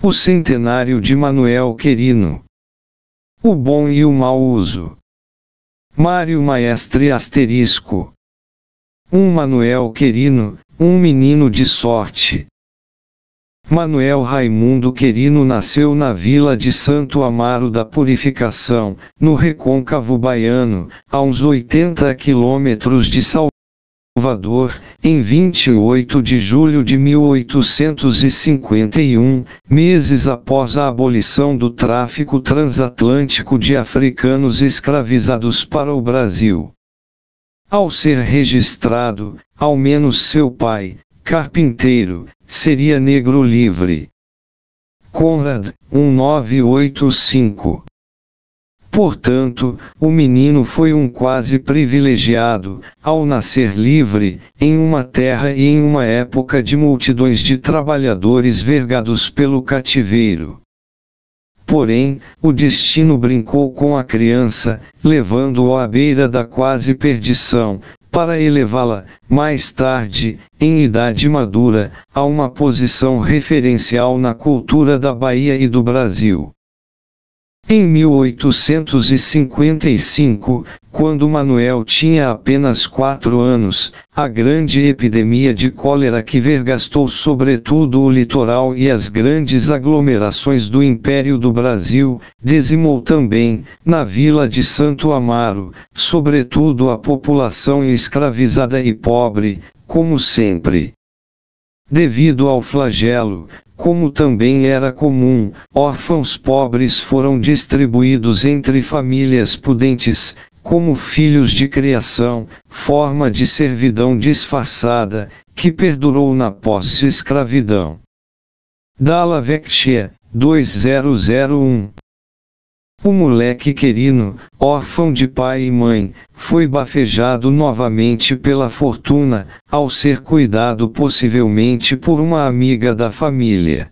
O centenário de Manuel Querino. O bom e o mau uso. Mário Maestre asterisco. Manuel Querino, um menino de sorte. Manuel Raimundo Querino nasceu na vila de Santo Amaro da Purificação, no Recôncavo Baiano, a uns 80 quilômetros de Salvador, em 28 de julho de 1851, meses após a abolição do tráfico transatlântico de africanos escravizados para o Brasil. Ao ser registrado, ao menos seu pai, carpinteiro, seria negro livre. Conrad, 1985. Portanto, o menino foi um quase privilegiado, ao nascer livre, em uma terra e em uma época de multidões de trabalhadores vergados pelo cativeiro. Porém, o destino brincou com a criança, levando-o à beira da quase perdição, para elevá-la, mais tarde, em idade madura, a uma posição referencial na cultura da Bahia e do Brasil. Em 1855, quando Manuel tinha apenas 4 anos, a grande epidemia de cólera que vergastou sobretudo o litoral e as grandes aglomerações do Império do Brasil, dizimou também, na vila de Santo Amaro, sobretudo a população escravizada e pobre, como sempre. Devido ao flagelo, como também era comum, órfãos pobres foram distribuídos entre famílias pudentes, como filhos de criação, forma de servidão disfarçada, que perdurou na pós-escravidão. Dalla Vecchia, 2001. O moleque Querino, órfão de pai e mãe, foi bafejado novamente pela fortuna, ao ser cuidado possivelmente por uma amiga da família.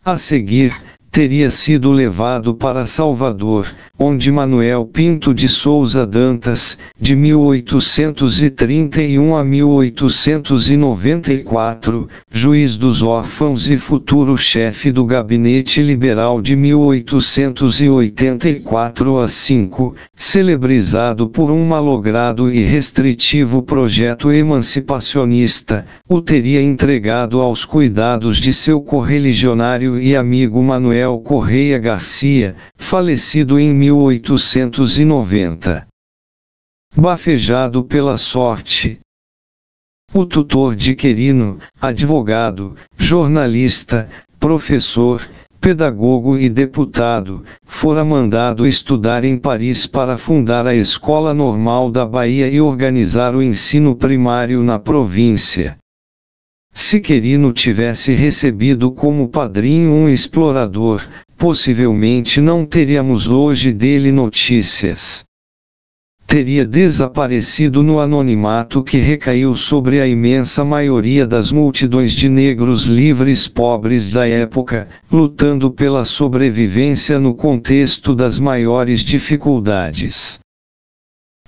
A seguir, teria sido levado para Salvador, onde Manuel Pinto de Souza Dantas, de 1831 a 1894, juiz dos órfãos e futuro chefe do gabinete liberal de 1884 a 5, celebrizado por um malogrado e restritivo projeto emancipacionista, o teria entregado aos cuidados de seu correligionário e amigo Manuel Correia Garcia, falecido em 1890. Bafejado pela sorte. O tutor de Querino, advogado, jornalista, professor, pedagogo e deputado, fora mandado estudar em Paris para fundar a Escola Normal da Bahia e organizar o ensino primário na província. Se Querino tivesse recebido como padrinho um explorador, possivelmente não teríamos hoje dele notícias. Teria desaparecido no anonimato que recaiu sobre a imensa maioria das multidões de negros livres pobres da época, lutando pela sobrevivência no contexto das maiores dificuldades.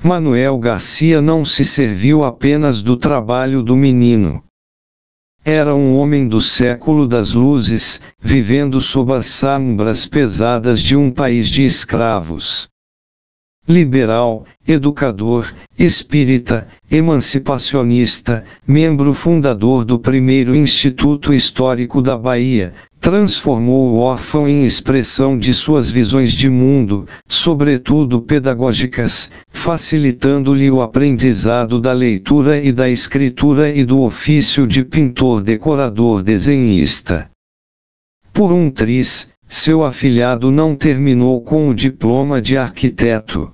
Manuel Garcia não se serviu apenas do trabalho do menino. Era um homem do século das luzes, vivendo sob as sombras pesadas de um país de escravos. Liberal, educador, espírita, emancipacionista, membro fundador do primeiro Instituto Histórico da Bahia, transformou o órfão em expressão de suas visões de mundo, sobretudo pedagógicas, facilitando-lhe o aprendizado da leitura e da escritura e do ofício de pintor, decorador, desenhista. Por um triz, seu afilhado não terminou com o diploma de arquiteto.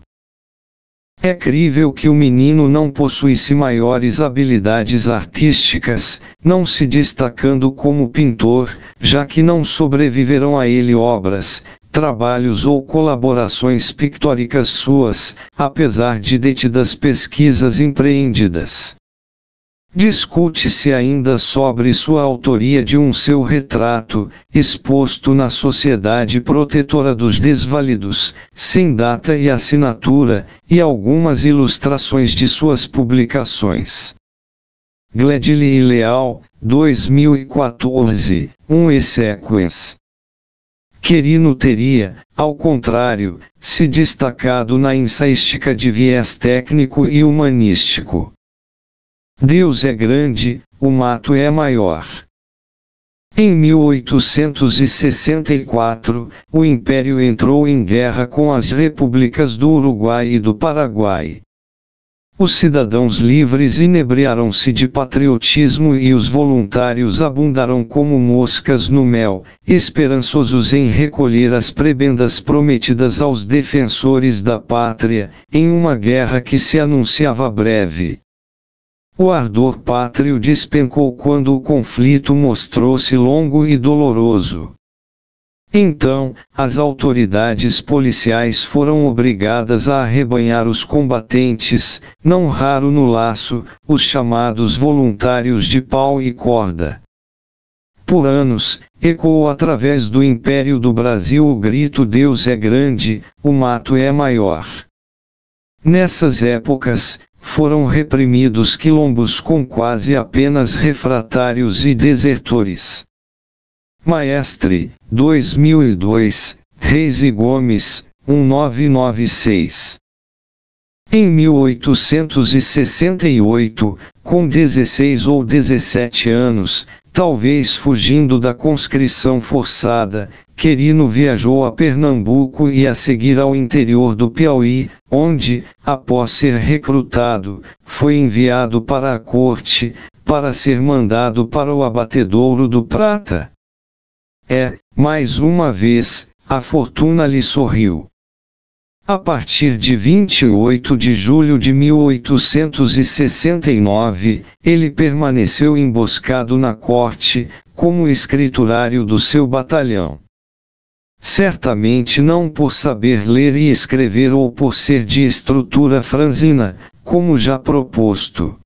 É crível que o menino não possuísse maiores habilidades artísticas, não se destacando como pintor, já que não sobreviveram a ele obras, trabalhos ou colaborações pictóricas suas, apesar de detidas pesquisas empreendidas. Discute-se ainda sobre sua autoria de um seu retrato, exposto na Sociedade Protetora dos Desvalidos, sem data e assinatura, e algumas ilustrações de suas publicações. Gledley e Leal, 2014, 1 e sequence. Querino teria, ao contrário, se destacado na ensaística de viés técnico e humanístico. Deus é grande, o mato é maior. Em 1864, o Império entrou em guerra com as repúblicas do Uruguai e do Paraguai. Os cidadãos livres inebriaram-se de patriotismo e os voluntários abundaram como moscas no mel, esperançosos em recolher as prebendas prometidas aos defensores da pátria, em uma guerra que se anunciava breve. O ardor pátrio despencou quando o conflito mostrou-se longo e doloroso. Então, as autoridades policiais foram obrigadas a arrebanhar os combatentes, não raro no laço, os chamados voluntários de pau e corda. Por anos, ecoou através do Império do Brasil o grito Deus é grande, o mato é maior. Nessas épocas, foram reprimidos quilombos com quase apenas refratários e desertores. Maestre, 2002, Reis e Gomes, 1996. Em 1868, com 16 ou 17 anos, talvez fugindo da conscrição forçada, Querino viajou a Pernambuco e a seguir ao interior do Piauí, onde, após ser recrutado, foi enviado para a corte, para ser mandado para o abatedouro do Prata. Mais uma vez, a fortuna lhe sorriu. A partir de 28 de julho de 1869, ele permaneceu emboscado na corte, como escriturário do seu batalhão. Certamente não por saber ler e escrever ou por ser de estrutura franzina, como já proposto.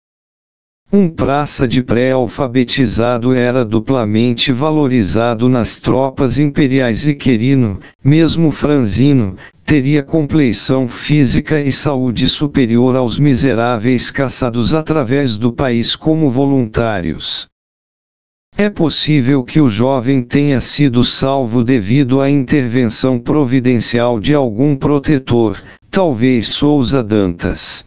Um praça de pré-alfabetizado era duplamente valorizado nas tropas imperiais e Querino, mesmo franzino, teria compleição física e saúde superior aos miseráveis caçados através do país como voluntários. É possível que o jovem tenha sido salvo devido à intervenção providencial de algum protetor, talvez Souza Dantas.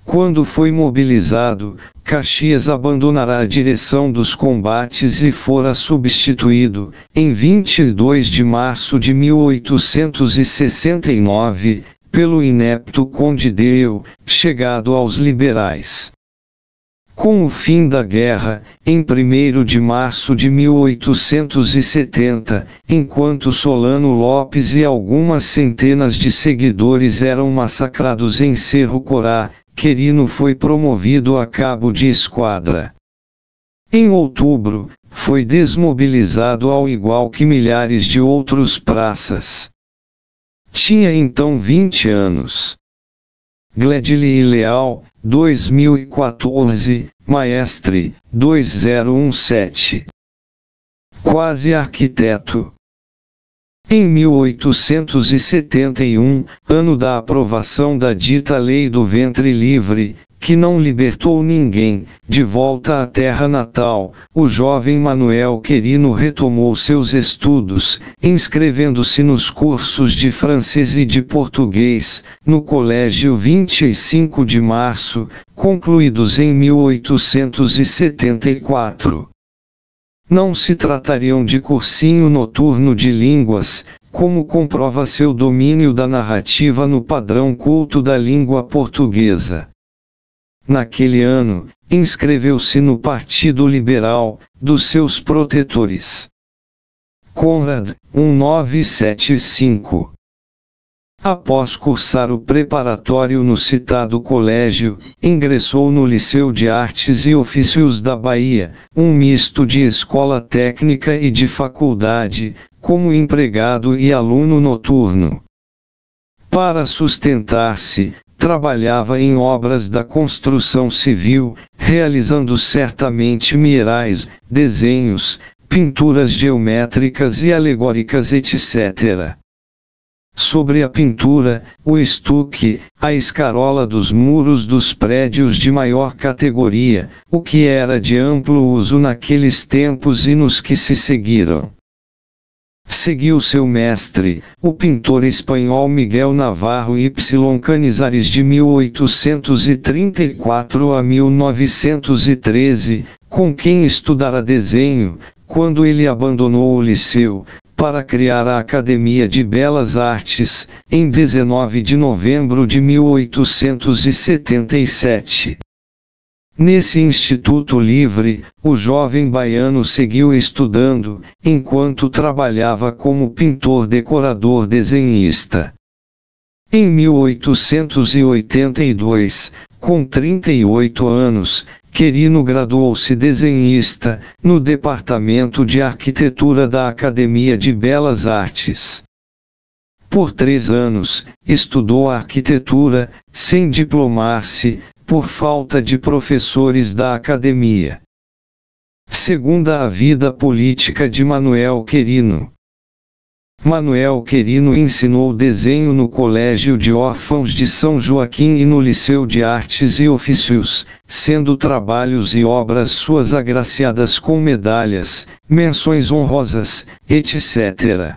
Quando foi mobilizado, Caxias abandonará a direção dos combates e fora substituído, em 22 de março de 1869, pelo inepto Conde Deu, chegado aos liberais. Com o fim da guerra, em 1º de março de 1870, enquanto Solano Lopes e algumas centenas de seguidores eram massacrados em Cerro Corá, Querino foi promovido a cabo de esquadra. Em outubro, foi desmobilizado ao igual que milhares de outros praças. Tinha então 20 anos. Gledley Leal, 2014, Maestre, 2017. Quase arquiteto. Em 1871, ano da aprovação da dita Lei do Ventre Livre, que não libertou ninguém, de volta à terra natal, o jovem Manuel Querino retomou seus estudos, inscrevendo-se nos cursos de francês e de português, no Colégio 25 de Março, concluídos em 1874. Não se tratariam de cursinho noturno de línguas, como comprova seu domínio da narrativa no padrão culto da língua portuguesa. Naquele ano, inscreveu-se no Partido Liberal, dos seus protetores. Conrad, 1975. Após cursar o preparatório no citado colégio, ingressou no Liceu de Artes e Ofícios da Bahia, um misto de escola técnica e de faculdade, como empregado e aluno noturno. Para sustentar-se, trabalhava em obras da construção civil, realizando certamente murais, desenhos, pinturas geométricas e alegóricas etc. Sobre a pintura, o estuque, a escarola dos muros dos prédios de maior categoria, o que era de amplo uso naqueles tempos e nos que se seguiram. Seguiu seu mestre, o pintor espanhol Miguel Navarro y Canizares de 1834 a 1913, com quem estudara desenho, quando ele abandonou o liceu, para criar a Academia de Belas Artes, em 19 de novembro de 1877. Nesse Instituto Livre, o jovem baiano seguiu estudando, enquanto trabalhava como pintor-decorador-desenhista. Em 1882, com 38 anos, Querino graduou-se desenhista, no Departamento de Arquitetura da Academia de Belas Artes. Por 3 anos, estudou arquitetura, sem diplomar-se, por falta de professores da academia. Segunda a vida política de Manuel Querino. Manuel Querino ensinou desenho no Colégio de Órfãos de São Joaquim e no Liceu de Artes e Ofícios, sendo trabalhos e obras suas agraciadas com medalhas, menções honrosas, etc.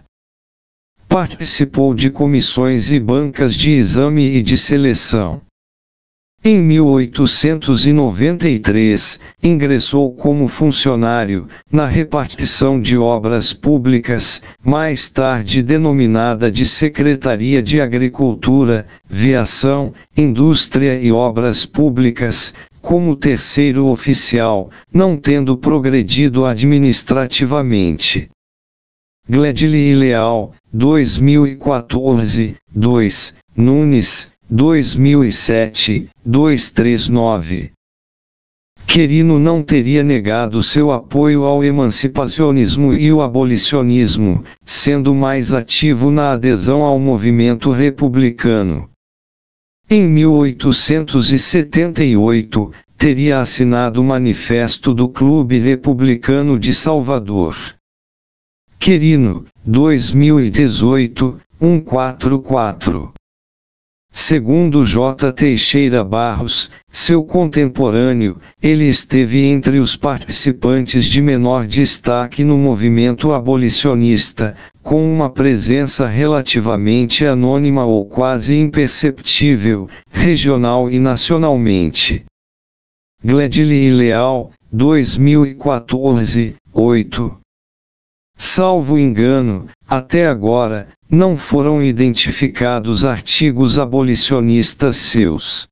Participou de comissões e bancas de exame e de seleção. Em 1893, ingressou como funcionário, na repartição de obras públicas, mais tarde denominada de Secretaria de Agricultura, Viação, Indústria e Obras Públicas, como terceiro oficial, não tendo progredido administrativamente. Gledili e Leal, 2014, 2, Nunes, 2007, 239. Querino não teria negado seu apoio ao emancipacionismo e o abolicionismo, sendo mais ativo na adesão ao movimento republicano. Em 1878, teria assinado o Manifesto do Clube Republicano de Salvador. Querino, 2018, 144. Segundo J. Teixeira Barros, seu contemporâneo, ele esteve entre os participantes de menor destaque no movimento abolicionista, com uma presença relativamente anônima ou quase imperceptível, regional e nacionalmente. Gledili e Leal, 2014, 8. Salvo engano, até agora, não foram identificados artigos abolicionistas seus.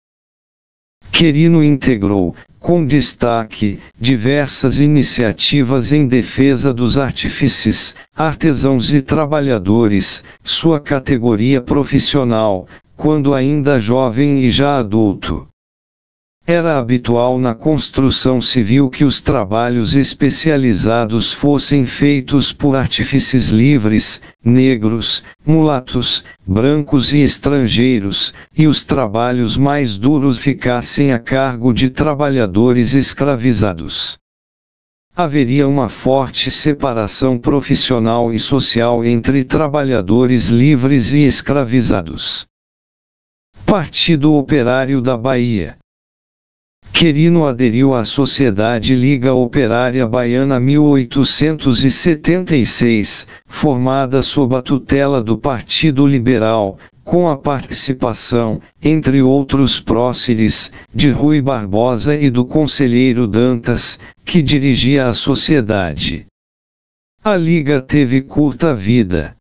Querino integrou, com destaque, diversas iniciativas em defesa dos artífices, artesãos e trabalhadores, sua categoria profissional, quando ainda jovem e já adulto. Era habitual na construção civil que os trabalhos especializados fossem feitos por artífices livres, negros, mulatos, brancos e estrangeiros, e os trabalhos mais duros ficassem a cargo de trabalhadores escravizados. Haveria uma forte separação profissional e social entre trabalhadores livres e escravizados. Partido Operário da Bahia. Querino aderiu à Sociedade Liga Operária Baiana 1876, formada sob a tutela do Partido Liberal, com a participação, entre outros próceres, de Rui Barbosa e do conselheiro Dantas, que dirigia a sociedade. A Liga teve curta vida.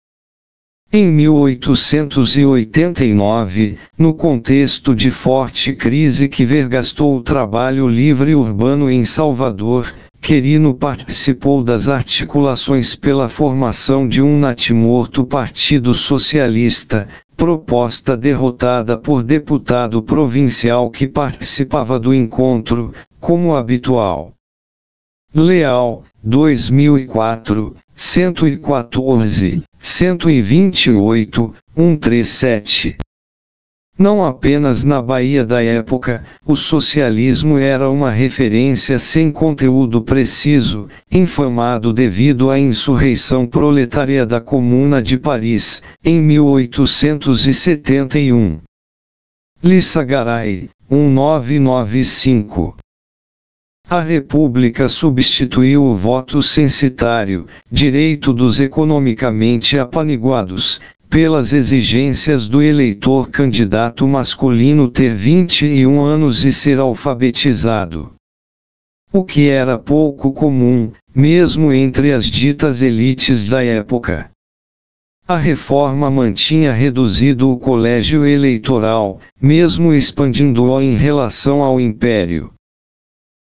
Em 1889, no contexto de forte crise que vergastou o trabalho livre urbano em Salvador, Querino participou das articulações pela formação de um natimorto Partido Socialista, proposta derrotada por deputado provincial que participava do encontro, como habitual. Leal, 2004, 114, 128, 137. Não apenas na Bahia da época, o socialismo era uma referência sem conteúdo preciso, infamado devido à insurreição proletária da Comuna de Paris, em 1871. Lissagaray, 1995. A República substituiu o voto censitário, direito dos economicamente apaniguados, pelas exigências do eleitor candidato masculino ter 21 anos e ser alfabetizado. O que era pouco comum, mesmo entre as ditas elites da época. A reforma mantinha reduzido o colégio eleitoral, mesmo expandindo-o em relação ao império.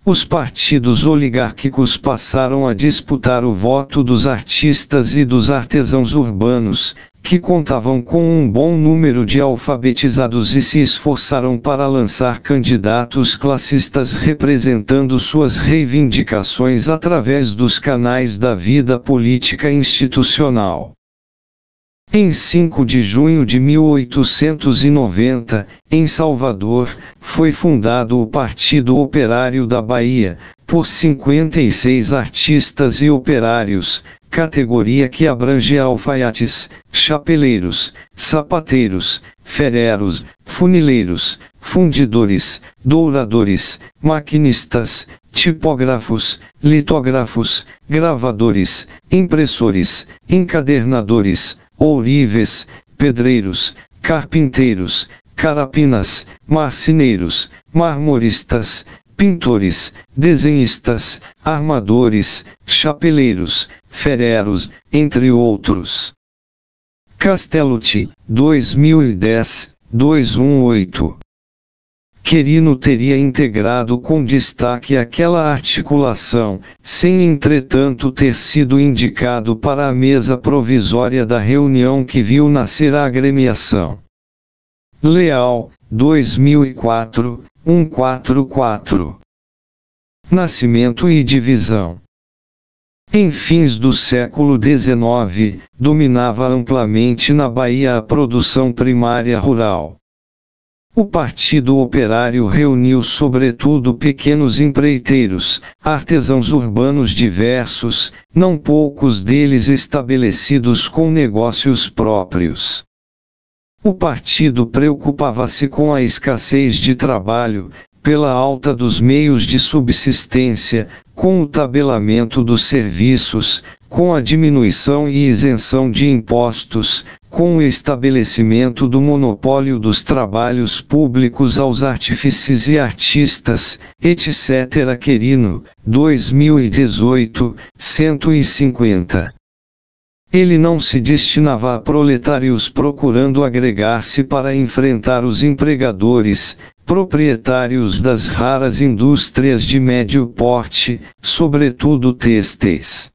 Os partidos oligárquicos passaram a disputar o voto dos artistas e dos artesãos urbanos, que contavam com um bom número de alfabetizados e se esforçaram para lançar candidatos classistas representando suas reivindicações através dos canais da vida política institucional. Em 5 de junho de 1890, em Salvador, foi fundado o Partido Operário da Bahia, por 56 artistas e operários, categoria que abrange alfaiates, chapeleiros, sapateiros, ferreiros, funileiros, fundidores, douradores, maquinistas, tipógrafos, litógrafos, gravadores, impressores, encadernadores, ourives, pedreiros, carpinteiros, carapinas, marceneiros, marmoristas, pintores, desenhistas, armadores, chapeleiros, ferreiros, entre outros. Castellucci, 2010, 218. Querino teria integrado com destaque aquela articulação, sem entretanto ter sido indicado para a mesa provisória da reunião que viu nascer a agremiação. Leal, 2004, 144. Nascimento e divisão. Em fins do século XIX, dominava amplamente na Bahia a produção primária rural. O Partido Operário reuniu sobretudo pequenos empreiteiros, artesãos urbanos diversos, não poucos deles estabelecidos com negócios próprios. O partido preocupava-se com a escassez de trabalho, pela alta dos meios de subsistência, com o tabelamento dos serviços, com a diminuição e isenção de impostos, com o estabelecimento do monopólio dos trabalhos públicos aos artífices e artistas, etc. Querino, 2018, 150. Ele não se destinava a proletários procurando agregar-se para enfrentar os empregadores, proprietários das raras indústrias de médio porte, sobretudo têxteis.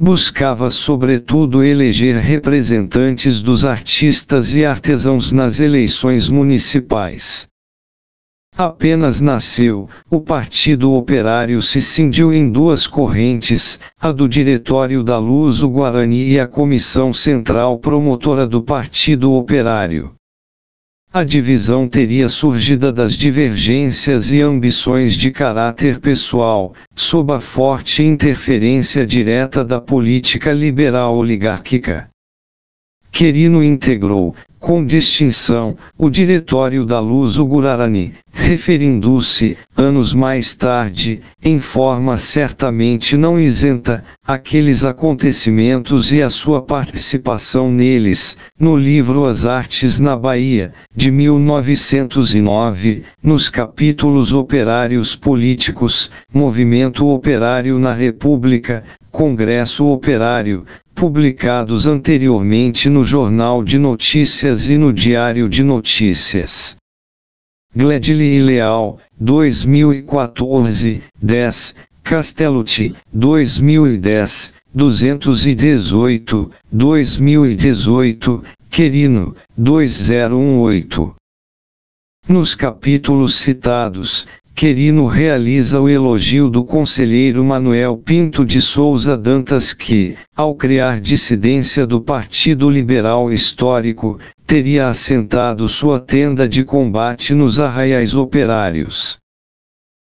Buscava sobretudo eleger representantes dos artistas e artesãos nas eleições municipais. Apenas nasceu, o Partido Operário se cindiu em duas correntes, a do Diretório da Luso-Guarani e a Comissão Central Promotora do Partido Operário. A divisão teria surgido das divergências e ambições de caráter pessoal, sob a forte interferência direta da política liberal oligárquica. Querino integrou, com distinção, o Diretório da Luso-Guarani, referindo-se, anos mais tarde, em forma certamente não isenta, àqueles acontecimentos e a sua participação neles, no livro As Artes na Bahia, de 1909, nos capítulos Operários Políticos, Movimento Operário na República, Congresso Operário, publicados anteriormente no Jornal de Notícias e no Diário de Notícias. Gledley e Leal, 2014, 10, Castellucci, 2010, 218, 2018, Querino, 2018. Nos capítulos citados, Querino realiza o elogio do conselheiro Manuel Pinto de Souza Dantas que, ao criar dissidência do Partido Liberal Histórico, teria assentado sua tenda de combate nos arraiais operários.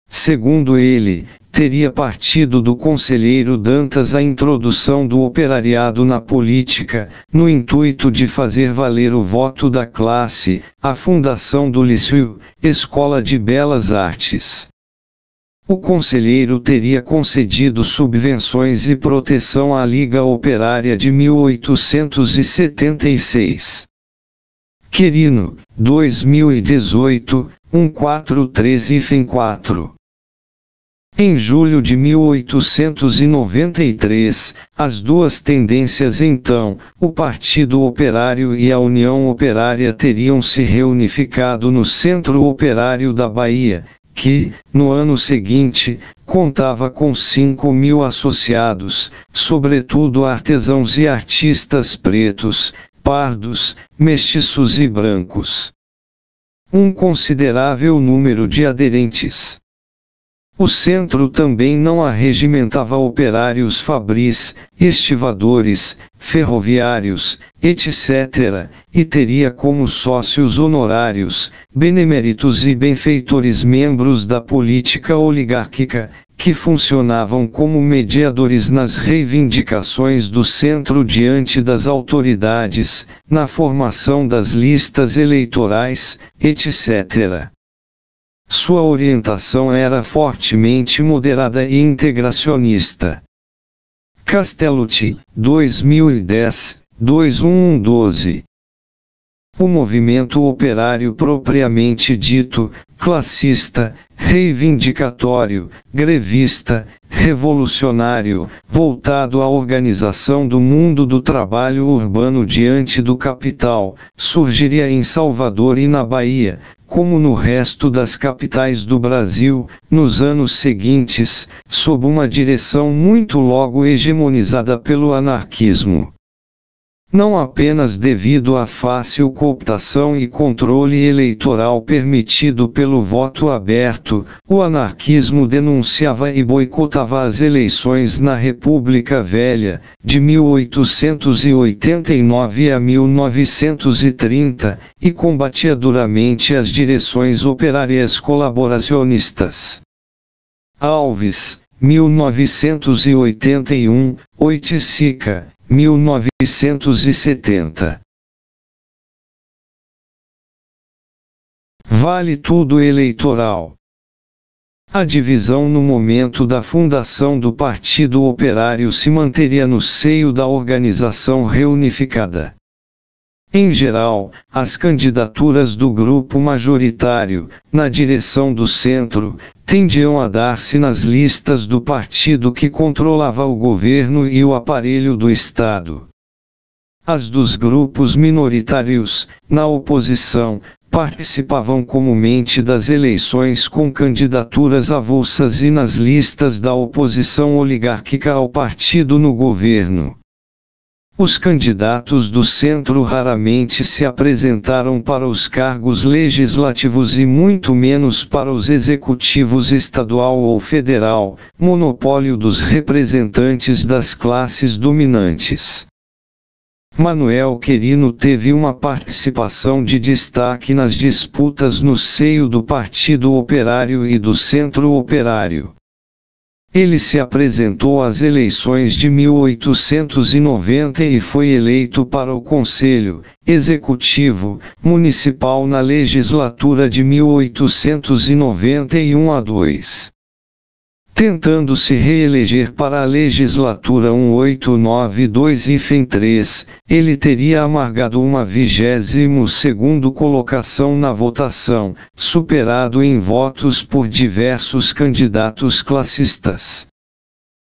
Segundo ele, teria partido do conselheiro Dantas a introdução do operariado na política, no intuito de fazer valer o voto da classe, a fundação do Liceu, Escola de Belas Artes. o conselheiro teria concedido subvenções e proteção à Liga Operária de 1876. Querino, 2018, 143-4. Em julho de 1893, as duas tendências então, o Partido Operário e a União Operária teriam se reunificado no Centro Operário da Bahia, que, no ano seguinte, contava com 5.000 associados, sobretudo artesãos e artistas pretos, pardos, mestiços e brancos. Um considerável número de aderentes. O centro também não arregimentava operários fabris, estivadores, ferroviários, etc., e teria como sócios honorários, beneméritos e benfeitores membros da política oligárquica, que funcionavam como mediadores nas reivindicações do centro diante das autoridades, na formação das listas eleitorais, etc. Sua orientação era fortemente moderada e integracionista. Castellucci, 2010, 2112. O movimento operário propriamente dito, classista, reivindicatório, grevista, revolucionário, voltado à organização do mundo do trabalho urbano diante do capital, surgiria em Salvador e na Bahia, como no resto das capitais do Brasil, nos anos seguintes, sob uma direção muito logo hegemonizada pelo anarquismo. Não apenas devido à fácil cooptação e controle eleitoral permitido pelo voto aberto, o anarquismo denunciava e boicotava as eleições na República Velha, de 1889 a 1930, e combatia duramente as direções operárias colaboracionistas. Alves, 1981, Oiticica, 1970. Vale tudo eleitoral. A divisão no momento da fundação do Partido Operário se manteria no seio da organização reunificada. Em geral, as candidaturas do grupo majoritário, na direção do centro, tendiam a dar-se nas listas do partido que controlava o governo e o aparelho do Estado. As dos grupos minoritários, na oposição, participavam comumente das eleições com candidaturas avulsas e nas listas da oposição oligárquica ao partido no governo. Os candidatos do centro raramente se apresentaram para os cargos legislativos e muito menos para os executivos estadual ou federal, monopólio dos representantes das classes dominantes. Manuel Querino teve uma participação de destaque nas disputas no seio do Partido Operário e do Centro Operário. Ele se apresentou às eleições de 1890 e foi eleito para o Conselho Executivo Municipal na legislatura de 1891 a 2. Tentando se reeleger para a legislatura 1892-3, ele teria amargado uma 22ª colocação na votação, superado em votos por diversos candidatos classistas.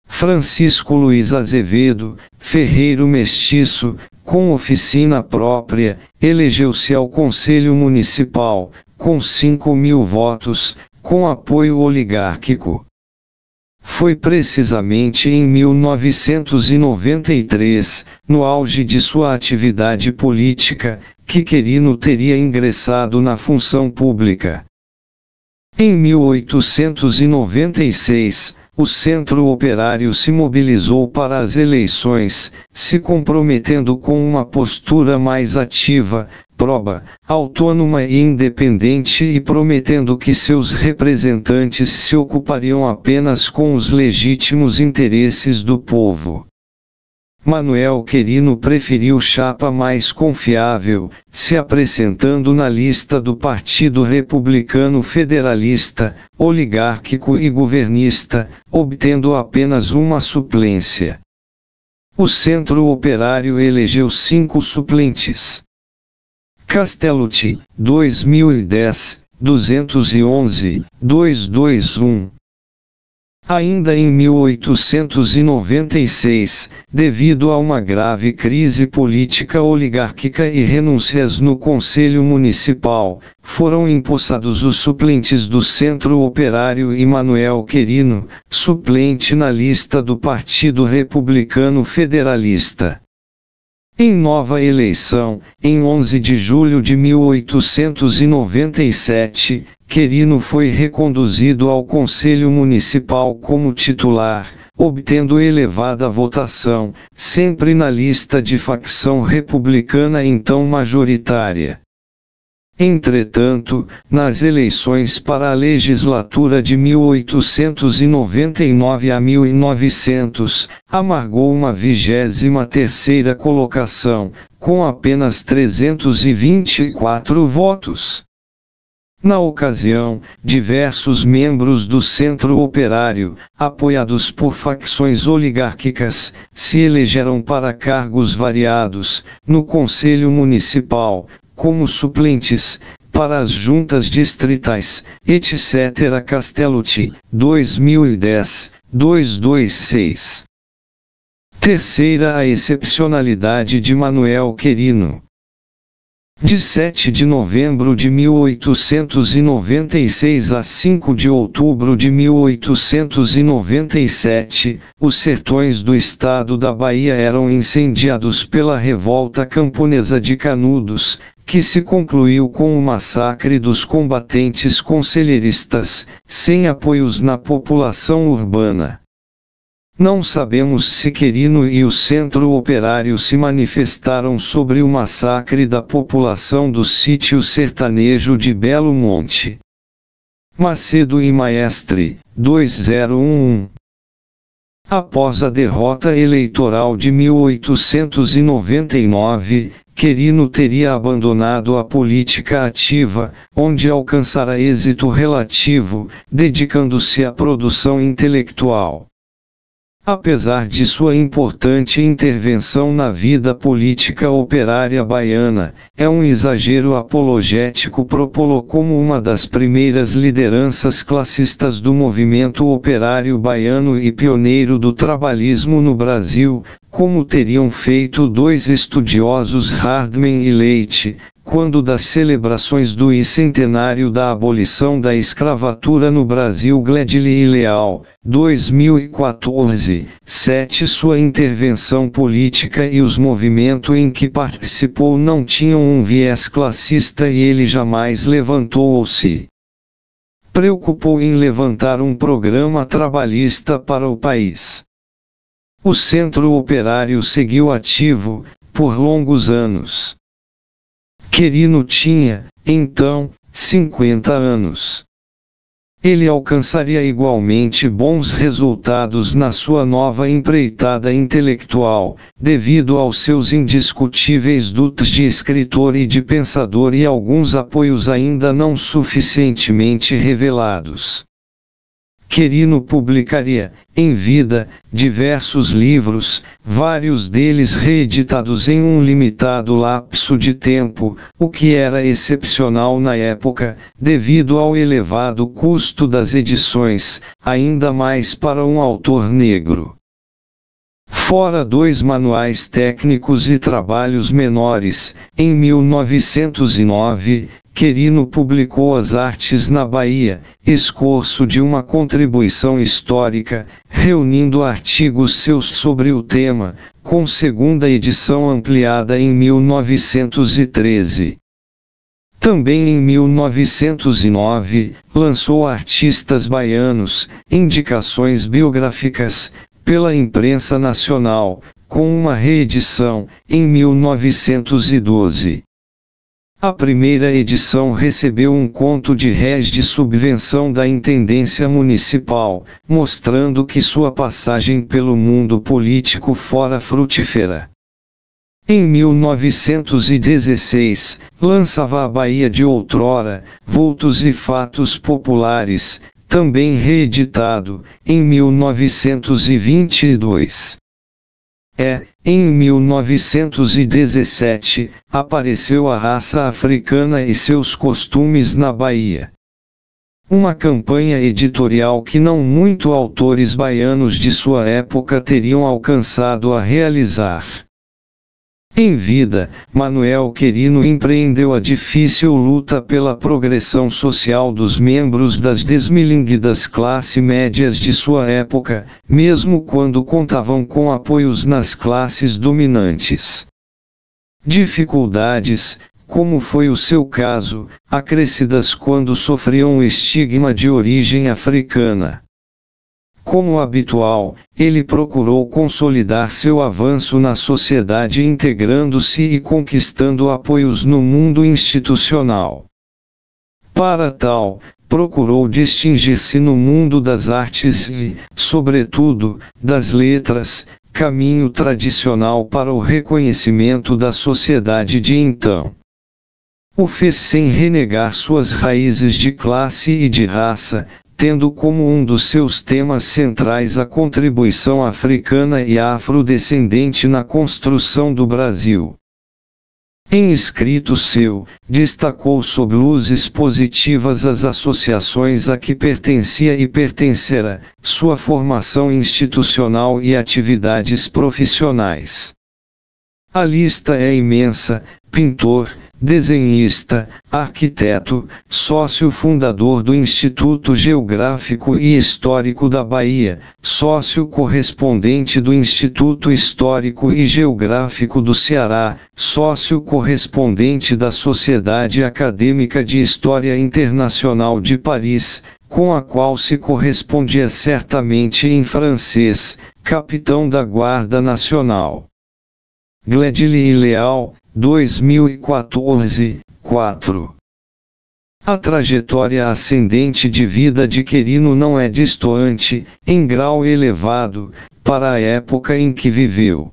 Francisco Luiz Azevedo, ferreiro mestiço, com oficina própria, elegeu-se ao Conselho Municipal, com 5.000 votos, com apoio oligárquico. Foi precisamente em 1993, no auge de sua atividade política, que Querino teria ingressado na função pública. Em 1896, o Centro Operário se mobilizou para as eleições, se comprometendo com uma postura mais ativa, proba, autônoma e independente e prometendo que seus representantes se ocupariam apenas com os legítimos interesses do povo. Manuel Querino preferiu chapa mais confiável, se apresentando na lista do Partido Republicano Federalista, oligárquico e governista, obtendo apenas uma suplência. O Centro Operário elegeu 5 suplentes. Castellucci, 2010, 211, 221. Ainda em 1896, devido a uma grave crise política oligárquica e renúncias no Conselho Municipal, foram empossados os suplentes do Centro Operário e Manuel Querino, suplente na lista do Partido Republicano Federalista. Em nova eleição, em 11 de julho de 1897, Querino foi reconduzido ao Conselho Municipal como titular, obtendo elevada votação, sempre na lista de facção republicana então majoritária. Entretanto, nas eleições para a legislatura de 1899 a 1900, amargou uma 23ª colocação, com apenas 324 votos. Na ocasião, diversos membros do Centro Operário, apoiados por facções oligárquicas, se elegeram para cargos variados, no Conselho Municipal, como suplentes, para as juntas distritais, etc. Castellucci, 2010, 226. Terceira, a excepcionalidade de Manuel Querino. De 7 de novembro de 1896 a 5 de outubro de 1897, os sertões do estado da Bahia eram incendiados pela revolta camponesa de Canudos, que se concluiu com o massacre dos combatentes conselheiristas, sem apoios na população urbana. Não sabemos se Querino e o Centro Operário se manifestaram sobre o massacre da população do sítio sertanejo de Belo Monte. Macedo e Maestre, 2011. Após a derrota eleitoral de 1899, Querino teria abandonado a política ativa, onde alcançara êxito relativo, dedicando-se à produção intelectual. Apesar de sua importante intervenção na vida política operária baiana, é um exagero apologético propô-lo como uma das primeiras lideranças classistas do movimento operário baiano e pioneiro do trabalhismo no Brasil, como teriam feito 2 estudiosos Hardman e Leite, quando das celebrações do centenário da abolição da escravatura no Brasil. Gledley e Leal, 2014, 7. Sua intervenção política e os movimentos em que participou não tinham um viés classista e ele jamais levantou ou se preocupou em levantar um programa trabalhista para o país. O Centro Operário seguiu ativo, por longos anos. Querino tinha, então, 50 anos. Ele alcançaria igualmente bons resultados na sua nova empreitada intelectual, devido aos seus indiscutíveis dotes de escritor e de pensador e alguns apoios ainda não suficientemente revelados. Querino publicaria, em vida, diversos livros, vários deles reeditados em um limitado lapso de tempo, o que era excepcional na época, devido ao elevado custo das edições, ainda mais para um autor negro. Fora 2 manuais técnicos e trabalhos menores, em 1909, Querino publicou As Artes na Bahia, escorço de uma contribuição histórica, reunindo artigos seus sobre o tema, com segunda edição ampliada em 1913. Também em 1909, lançou Artistas Baianos, Indicações Biográficas, pela imprensa nacional, com uma reedição, em 1912. A primeira edição recebeu um conto de réis de subvenção da Intendência Municipal, mostrando que sua passagem pelo mundo político fora frutífera. Em 1916, lançava A Bahia de Outrora, Vultos e Fatos Populares, também reeditado, em 1922. Em 1917, apareceu A Raça Africana e Seus Costumes na Bahia. Uma campanha editorial que não muitos autores baianos de sua época teriam alcançado a realizar. Em vida, Manuel Querino empreendeu a difícil luta pela progressão social dos membros das desmilinguidas classes médias de sua época, mesmo quando contavam com apoios nas classes dominantes. Dificuldades, como foi o seu caso, acrescidas quando sofriam o estigma de origem africana. Como habitual, ele procurou consolidar seu avanço na sociedade integrando-se e conquistando apoios no mundo institucional. Para tal, procurou distinguir-se no mundo das artes e, sobretudo, das letras, caminho tradicional para o reconhecimento da sociedade de então. O fez sem renegar suas raízes de classe e de raça, tendo como um dos seus temas centrais a contribuição africana e afrodescendente na construção do Brasil. Em escrito seu, destacou sob luzes positivas as associações a que pertencia e pertencerá, sua formação institucional e atividades profissionais. A lista é imensa: pintor, desenhista, arquiteto, sócio fundador do Instituto Geográfico e Histórico da Bahia, sócio correspondente do Instituto Histórico e Geográfico do Ceará, sócio correspondente da Sociedade Acadêmica de História Internacional de Paris, com a qual se correspondia certamente em francês, capitão da Guarda Nacional. Gledili e Leal, 2014, 4. A trajetória ascendente de vida de Querino não é distoante, em grau elevado, para a época em que viveu.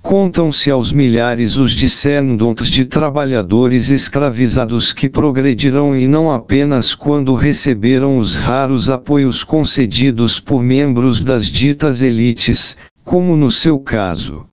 Contam-se aos milhares os descendentes de trabalhadores escravizados que progrediram e não apenas quando receberam os raros apoios concedidos por membros das ditas elites, como no seu caso.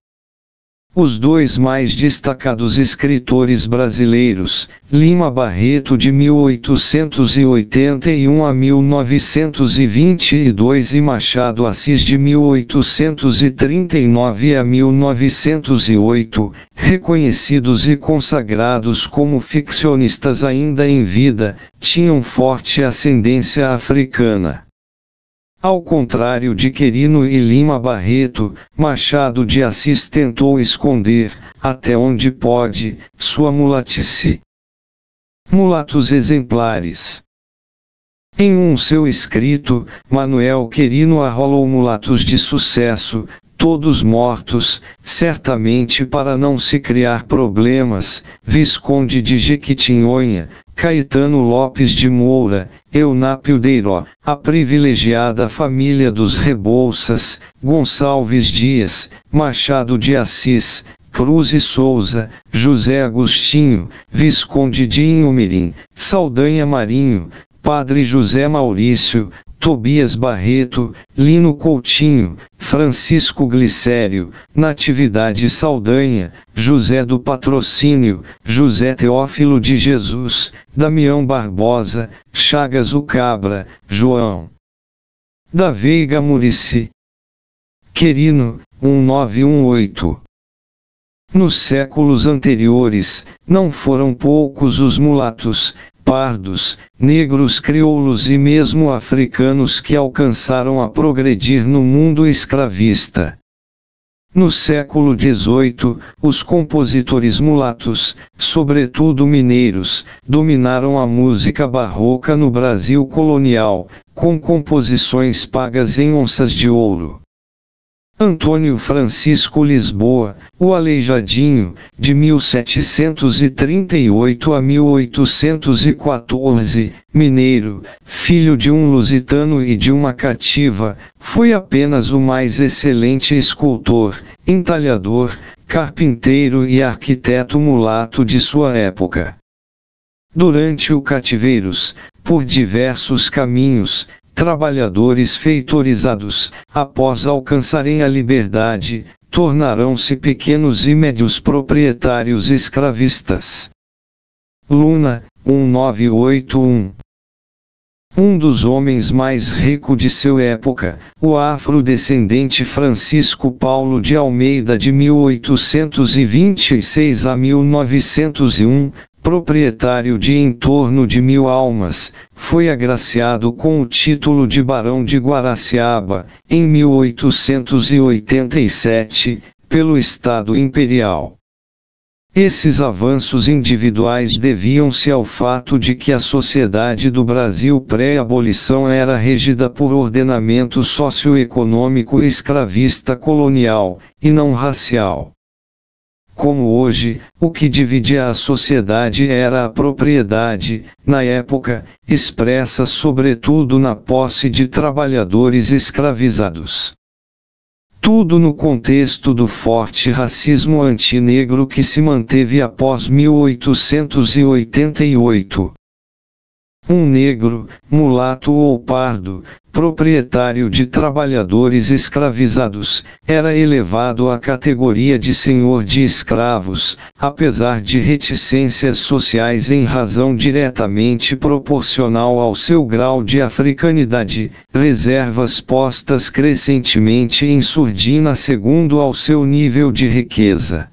Os dois mais destacados escritores brasileiros, Lima Barreto de 1881 a 1922 e Machado Assis de 1839 a 1908, reconhecidos e consagrados como ficcionistas ainda em vida, tinham forte ascendência africana. Ao contrário de Querino e Lima Barreto, Machado de Assis tentou esconder, até onde pode, sua mulatice. Mulatos exemplares. Em seu escrito, Manuel Querino arrolou mulatos de sucesso, todos mortos, certamente para não se criar problemas, Visconde de Jequitinhonha, Caetano Lopes de Moura, Eunápio Deiró, a privilegiada família dos Rebouças, Gonçalves Dias, Machado de Assis, Cruz e Souza, José Agostinho, Visconde de Inhomirim, Saldanha Marinho, Padre José Maurício, Tobias Barreto, Lino Coutinho, Francisco Glicério, Natividade Saldanha, José do Patrocínio, José Teófilo de Jesus, Damião Barbosa, Chagas o Cabra, João da Veiga Murici. Querino, 1918. Nos séculos anteriores, não foram poucos os mulatos, pardos, negros crioulos e mesmo africanos que alcançaram a progredir no mundo escravista. No século XVIII, os compositores mulatos, sobretudo mineiros, dominaram a música barroca no Brasil colonial, com composições pagas em onças de ouro. Antônio Francisco Lisboa, o Aleijadinho, de 1738 a 1814, mineiro, filho de um lusitano e de uma cativa, foi apenas o mais excelente escultor, entalhador, carpinteiro e arquiteto mulato de sua época. Durante o cativeiros, por diversos caminhos, trabalhadores feitorizados, após alcançarem a liberdade, tornarão-se pequenos e médios proprietários escravistas. Luna, 1981. Um dos homens mais ricos de sua época, o afrodescendente Francisco Paulo de Almeida de 1826 a 1901, proprietário de em torno de 1000 almas, foi agraciado com o título de Barão de Guaraciaba, em 1887, pelo Estado Imperial. Esses avanços individuais deviam-se ao fato de que a sociedade do Brasil pré-abolição era regida por ordenamento socioeconômico escravista colonial, e não racial. Como hoje, o que dividia a sociedade era a propriedade, na época, expressa sobretudo na posse de trabalhadores escravizados. Tudo no contexto do forte racismo antinegro que se manteve após 1888. Um negro, mulato ou pardo, proprietário de trabalhadores escravizados, era elevado à categoria de senhor de escravos, apesar de reticências sociais em razão diretamente proporcional ao seu grau de africanidade, reservas postas crescentemente em surdina segundo ao seu nível de riqueza.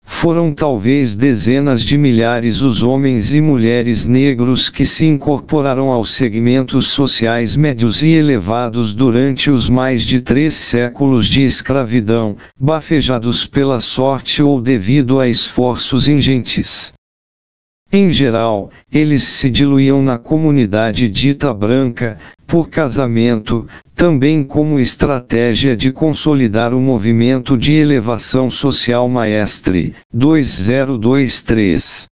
Foram talvez dezenas de milhares os homens e mulheres negros que se incorporaram aos segmentos sociais médios e elevados durante os mais de 3 séculos de escravidão, bafejados pela sorte ou devido a esforços ingentes. Em geral, eles se diluíam na comunidade dita branca, por casamento, também como estratégia de consolidar o movimento de elevação social Maestre, 2023.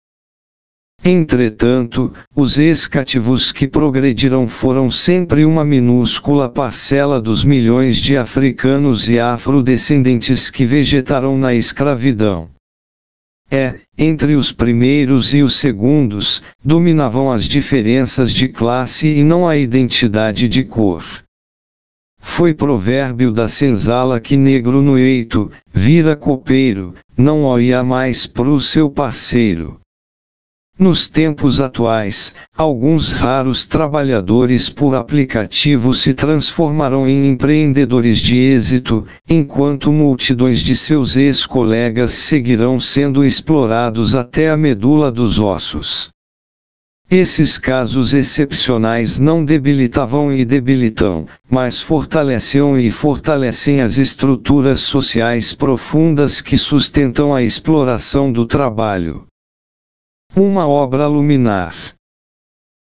Entretanto, os ex-cativos que progrediram foram sempre uma minúscula parcela dos milhões de africanos e afrodescendentes que vegetaram na escravidão. Entre os primeiros e os segundos, dominavam as diferenças de classe e não a identidade de cor. Foi provérbio da senzala que negro no eito, vira copeiro, não olha mais pro seu parceiro. Nos tempos atuais, alguns raros trabalhadores por aplicativo se transformarão em empreendedores de êxito, enquanto multidões de seus ex-colegas seguirão sendo explorados até a medula dos ossos. Esses casos excepcionais não debilitavam e debilitam, mas fortaleciam e fortalecem as estruturas sociais profundas que sustentam a exploração do trabalho. Uma obra luminar.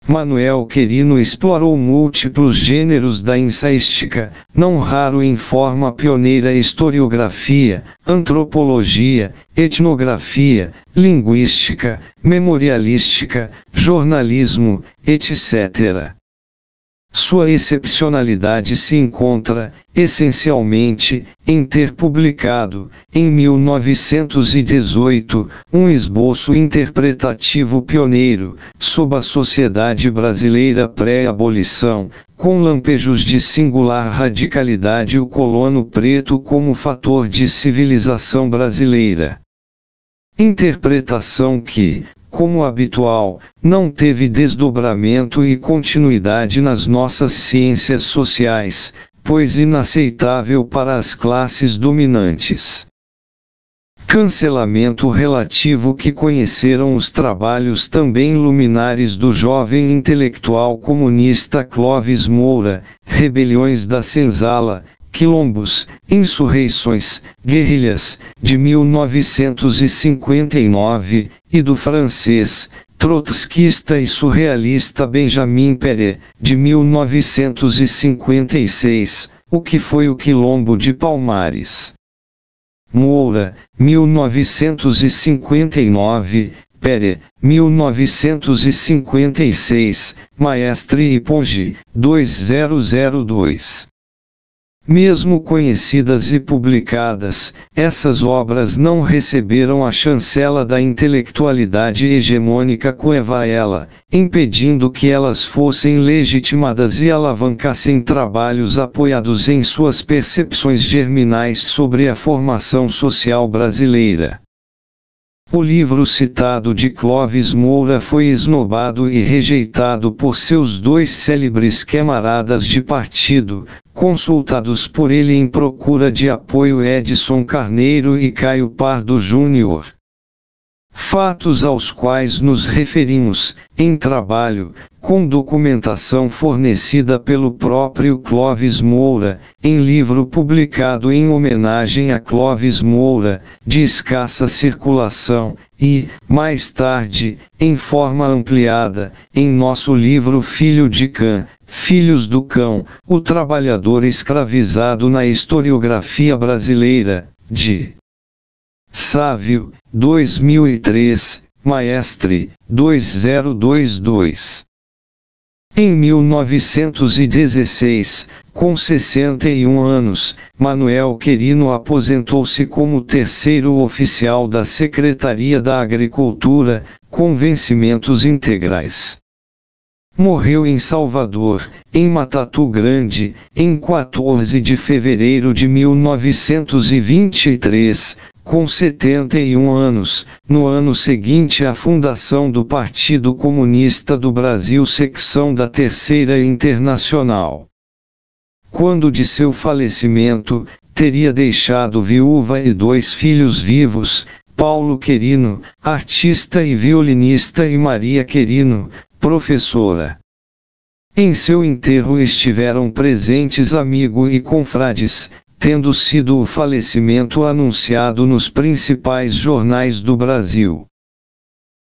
Manuel Querino explorou múltiplos gêneros da ensaística, não raro em forma pioneira historiografia, antropologia, etnografia, linguística, memorialística, jornalismo, etc. Sua excepcionalidade se encontra, essencialmente, em ter publicado, em 1918, um esboço interpretativo pioneiro, sobre a sociedade brasileira pré-abolição, com lampejos de singular radicalidade o colono preto como fator de civilização brasileira. Interpretação que, como habitual, não teve desdobramento e continuidade nas nossas ciências sociais, pois inaceitável para as classes dominantes. Cancelamento relativo que conheceram os trabalhos também luminares do jovem intelectual comunista Clóvis Moura, Rebeliões da Senzala, Quilombos, Insurreições, Guerrilhas, de 1959, e do francês, trotskista e surrealista Benjamin Péret, de 1956, O que foi o Quilombo de Palmares? Moura, 1959, Pere, 1956, Maestre e Ponge, 2002. Mesmo conhecidas e publicadas, essas obras não receberam a chancela da intelectualidade hegemônica coeva a ela, impedindo que elas fossem legitimadas e alavancassem trabalhos apoiados em suas percepções germinais sobre a formação social brasileira. O livro citado de Clóvis Moura foi esnobado e rejeitado por seus dois célebres camaradas de partido, consultados por ele em procura de apoio Edson Carneiro e Caio Pardo Júnior. Fatos aos quais nos referimos, em trabalho, com documentação fornecida pelo próprio Clóvis Moura, em livro publicado em homenagem a Clóvis Moura, de escassa circulação, e, mais tarde, em forma ampliada, em nosso livro Filho de Cã, Filhos do Cão, o trabalhador escravizado na historiografia brasileira, de Sávio, 2003, Maestre, 2022. Em 1916, com 61 anos, Manuel Querino aposentou-se como terceiro oficial da Secretaria da Agricultura, com vencimentos integrais. Morreu em Salvador, em Matatu Grande, em 14 de fevereiro de 1923, com 71 anos, no ano seguinte à fundação do Partido Comunista do Brasil secção da Terceira Internacional. Quando de seu falecimento, teria deixado viúva e dois filhos vivos, Paulo Querino, artista e violinista, e Maria Querino, professora. Em seu enterro estiveram presentes amigos e confrades, tendo sido o falecimento anunciado nos principais jornais do Brasil.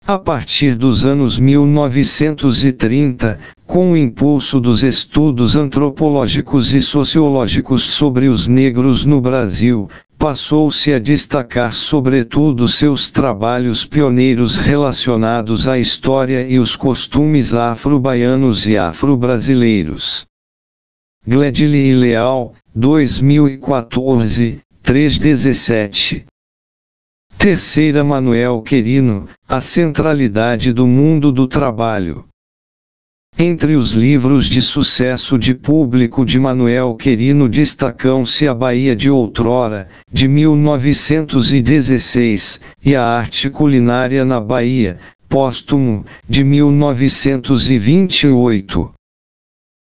A partir dos anos 1930, com o impulso dos estudos antropológicos e sociológicos sobre os negros no Brasil, passou-se a destacar sobretudo seus trabalhos pioneiros relacionados à história e os costumes afro-baianos e afro-brasileiros. Gledili e Leal, 2014, 3:17. Terceira Manuel Querino, a centralidade do mundo do trabalho. Entre os livros de sucesso de público de Manuel Querino destacam-se A Bahia de Outrora, de 1916, e A Arte Culinária na Bahia, póstumo, de 1928.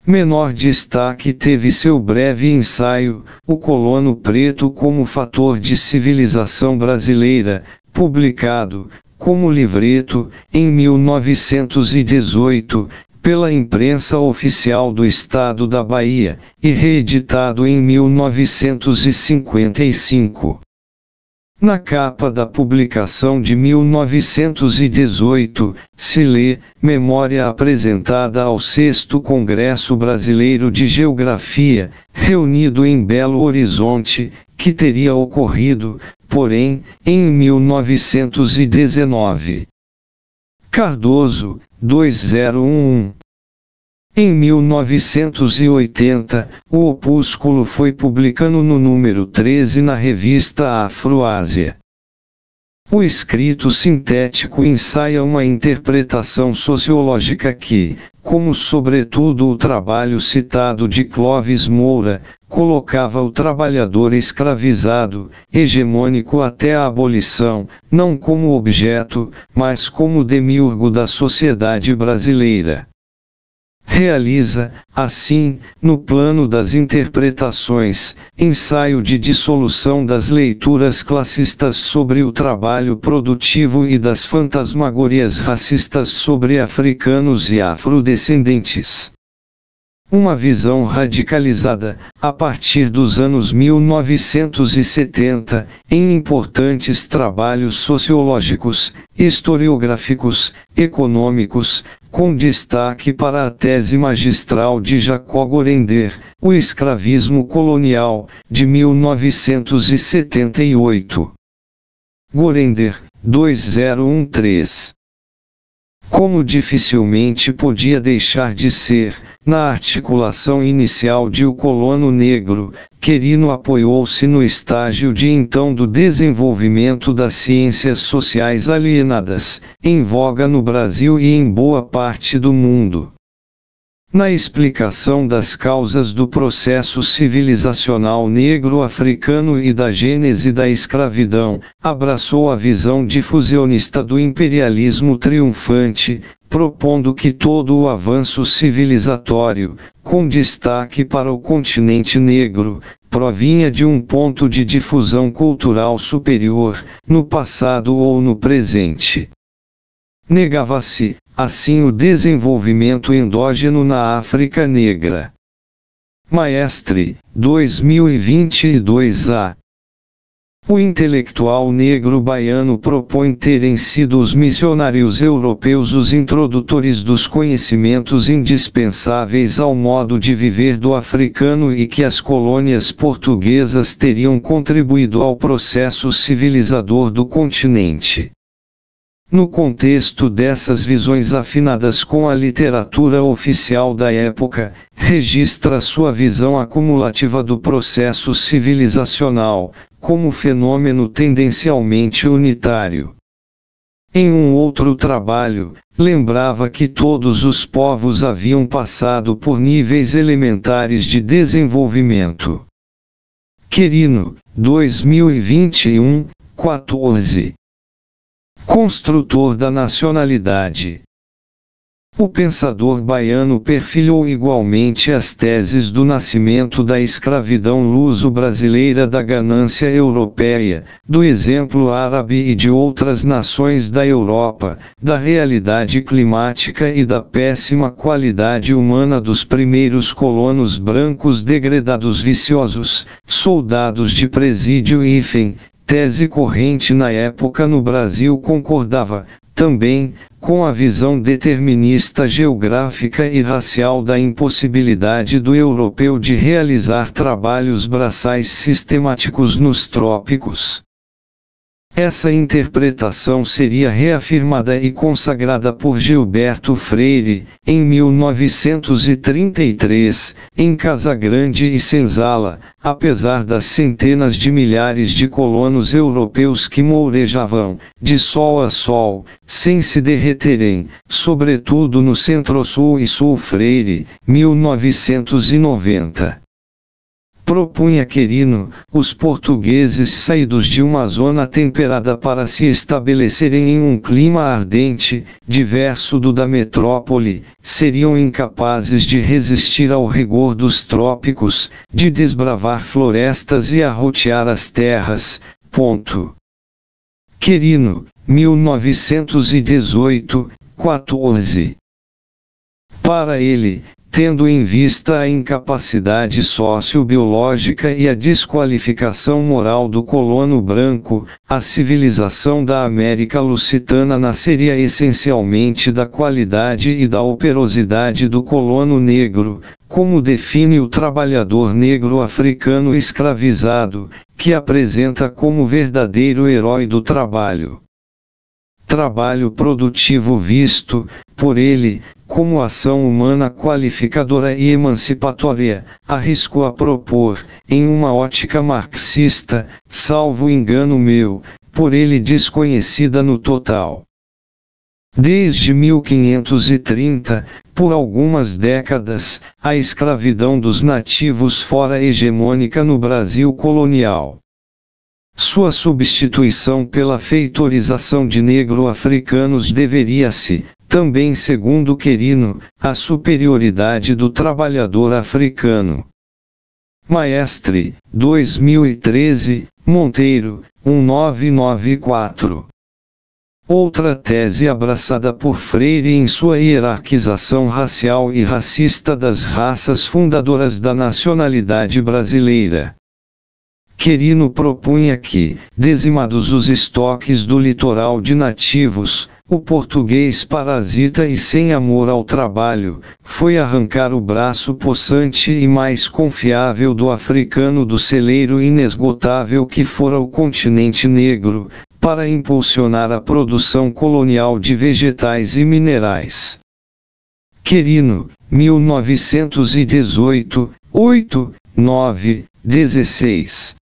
Menor destaque teve seu breve ensaio, O Colono Preto como Fator de Civilização Brasileira, publicado, como livreto, em 1918, pela imprensa oficial do Estado da Bahia, e reeditado em 1955. Na capa da publicação de 1918, se lê, memória apresentada ao 6º Congresso Brasileiro de Geografia, reunido em Belo Horizonte, que teria ocorrido, porém, em 1919. Cardoso, 2011. Em 1980, o opúsculo foi publicado no número 13 na revista Afroásia. O escrito sintético ensaia uma interpretação sociológica que, como sobretudo o trabalho citado de Clóvis Moura, colocava o trabalhador escravizado, hegemônico até a abolição, não como objeto, mas como demiurgo da sociedade brasileira. Realiza, assim, no plano das interpretações, ensaio de dissolução das leituras classistas sobre o trabalho produtivo e das fantasmagorias racistas sobre africanos e afrodescendentes. Uma visão radicalizada, a partir dos anos 1970, em importantes trabalhos sociológicos, historiográficos, econômicos, com destaque para a tese magistral de Jacob Gorender, O Escravismo Colonial, de 1978. Gorender, 2013. Como dificilmente podia deixar de ser, na articulação inicial de O Colono Negro, Querino apoiou-se no estágio de então do desenvolvimento das ciências sociais alienadas, em voga no Brasil e em boa parte do mundo. Na explicação das causas do processo civilizacional negro-africano e da gênese da escravidão, abraçou a visão difusionista do imperialismo triunfante, propondo que todo o avanço civilizatório, com destaque para o continente negro, provinha de um ponto de difusão cultural superior, no passado ou no presente. Negava-se, assim, o desenvolvimento endógeno na África Negra. Maestre, 2022a. O intelectual negro baiano propõe terem sido os missionários europeus os introdutores dos conhecimentos indispensáveis ao modo de viver do africano e que as colônias portuguesas teriam contribuído ao processo civilizador do continente. No contexto dessas visões afinadas com a literatura oficial da época, registra sua visão acumulativa do processo civilizacional, como fenômeno tendencialmente unitário. Em um outro trabalho, lembrava que todos os povos haviam passado por níveis elementares de desenvolvimento. Querino, 2021, 14. Construtor da nacionalidade. O pensador baiano perfilhou igualmente as teses do nascimento da escravidão luso-brasileira, da ganância europeia, do exemplo árabe e de outras nações da Europa, da realidade climática e da péssima qualidade humana dos primeiros colonos brancos degradados viciosos, soldados de presídio e tese corrente na época no Brasil. Concordava, também, com a visão determinista geográfica e racial da impossibilidade do europeu de realizar trabalhos braçais sistemáticos nos trópicos. Essa interpretação seria reafirmada e consagrada por Gilberto Freire, em 1933, em Casagrande e Senzala, apesar das centenas de milhares de colonos europeus que mourejavam, de sol a sol, sem se derreterem, sobretudo no Centro-Sul e Sul. Freire, 1990. Propunha Querino, os portugueses saídos de uma zona temperada para se estabelecerem em um clima ardente, diverso do da metrópole, seriam incapazes de resistir ao rigor dos trópicos, de desbravar florestas e arrotear as terras. Querino, 1918, 14. Para ele, tendo em vista a incapacidade sociobiológica e a desqualificação moral do colono branco, a civilização da América Lusitana nasceria essencialmente da qualidade e da operosidade do colono negro, como define o trabalhador negro africano escravizado, que apresenta como verdadeiro herói do trabalho. Trabalho produtivo visto, por ele, como ação humana qualificadora e emancipatória, arrisco a propor, em uma ótica marxista, salvo engano meu, por ele desconhecida no total. Desde 1530, por algumas décadas, a escravidão dos nativos fora hegemônica no Brasil colonial. Sua substituição pela feitorização de negro-africanos deveria-se, também segundo Querino, à superioridade do trabalhador africano. Maestre, 2013, Monteiro, 1994. Outra tese abraçada por Freire em sua hierarquização racial e racista das raças fundadoras da nacionalidade brasileira. Querino propunha que, dizimados os estoques do litoral de nativos, o português parasita e sem amor ao trabalho, foi arrancar o braço possante e mais confiável do africano do celeiro inesgotável que fora o continente negro, para impulsionar a produção colonial de vegetais e minerais. Querino, 1918, 8, 9, 16.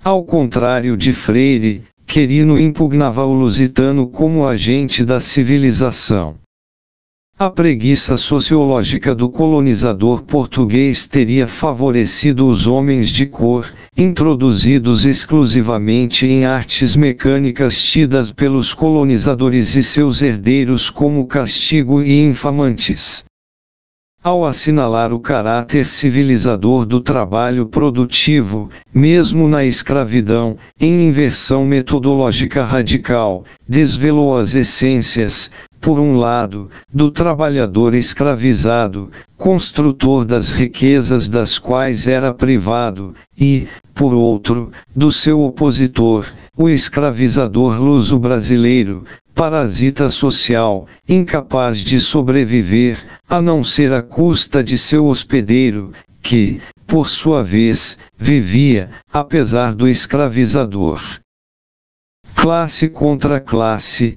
Ao contrário de Freire, Querino impugnava o lusitano como agente da civilização. A preguiça sociológica do colonizador português teria favorecido os homens de cor, introduzidos exclusivamente em artes mecânicas tidas pelos colonizadores e seus herdeiros como castigo e infamantes. Ao assinalar o caráter civilizador do trabalho produtivo, mesmo na escravidão, em inversão metodológica radical, desvelou as essências, por um lado, do trabalhador escravizado, construtor das riquezas das quais era privado, e, por outro, do seu opositor, o escravizador luso-brasileiro, parasita social, incapaz de sobreviver, a não ser à custa de seu hospedeiro, que, por sua vez, vivia, apesar do escravizador. Classe contra classe.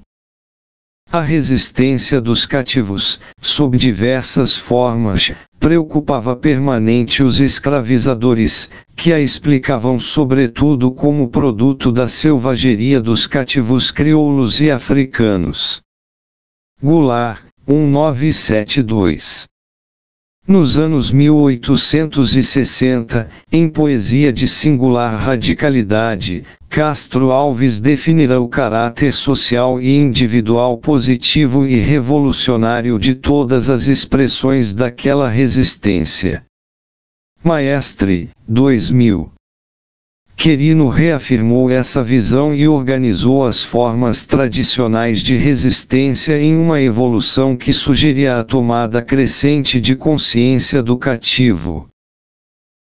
A resistência dos cativos, sob diversas formas, preocupava permanente os escravizadores, que a explicavam sobretudo como produto da selvageria dos cativos crioulos e africanos. Goulart, 1972. Nos anos 1860, em poesia de singular radicalidade, Castro Alves definirá o caráter social e individual positivo e revolucionário de todas as expressões daquela resistência. Maestre, 2000. Querino reafirmou essa visão e organizou as formas tradicionais de resistência em uma evolução que sugeria a tomada crescente de consciência do cativo.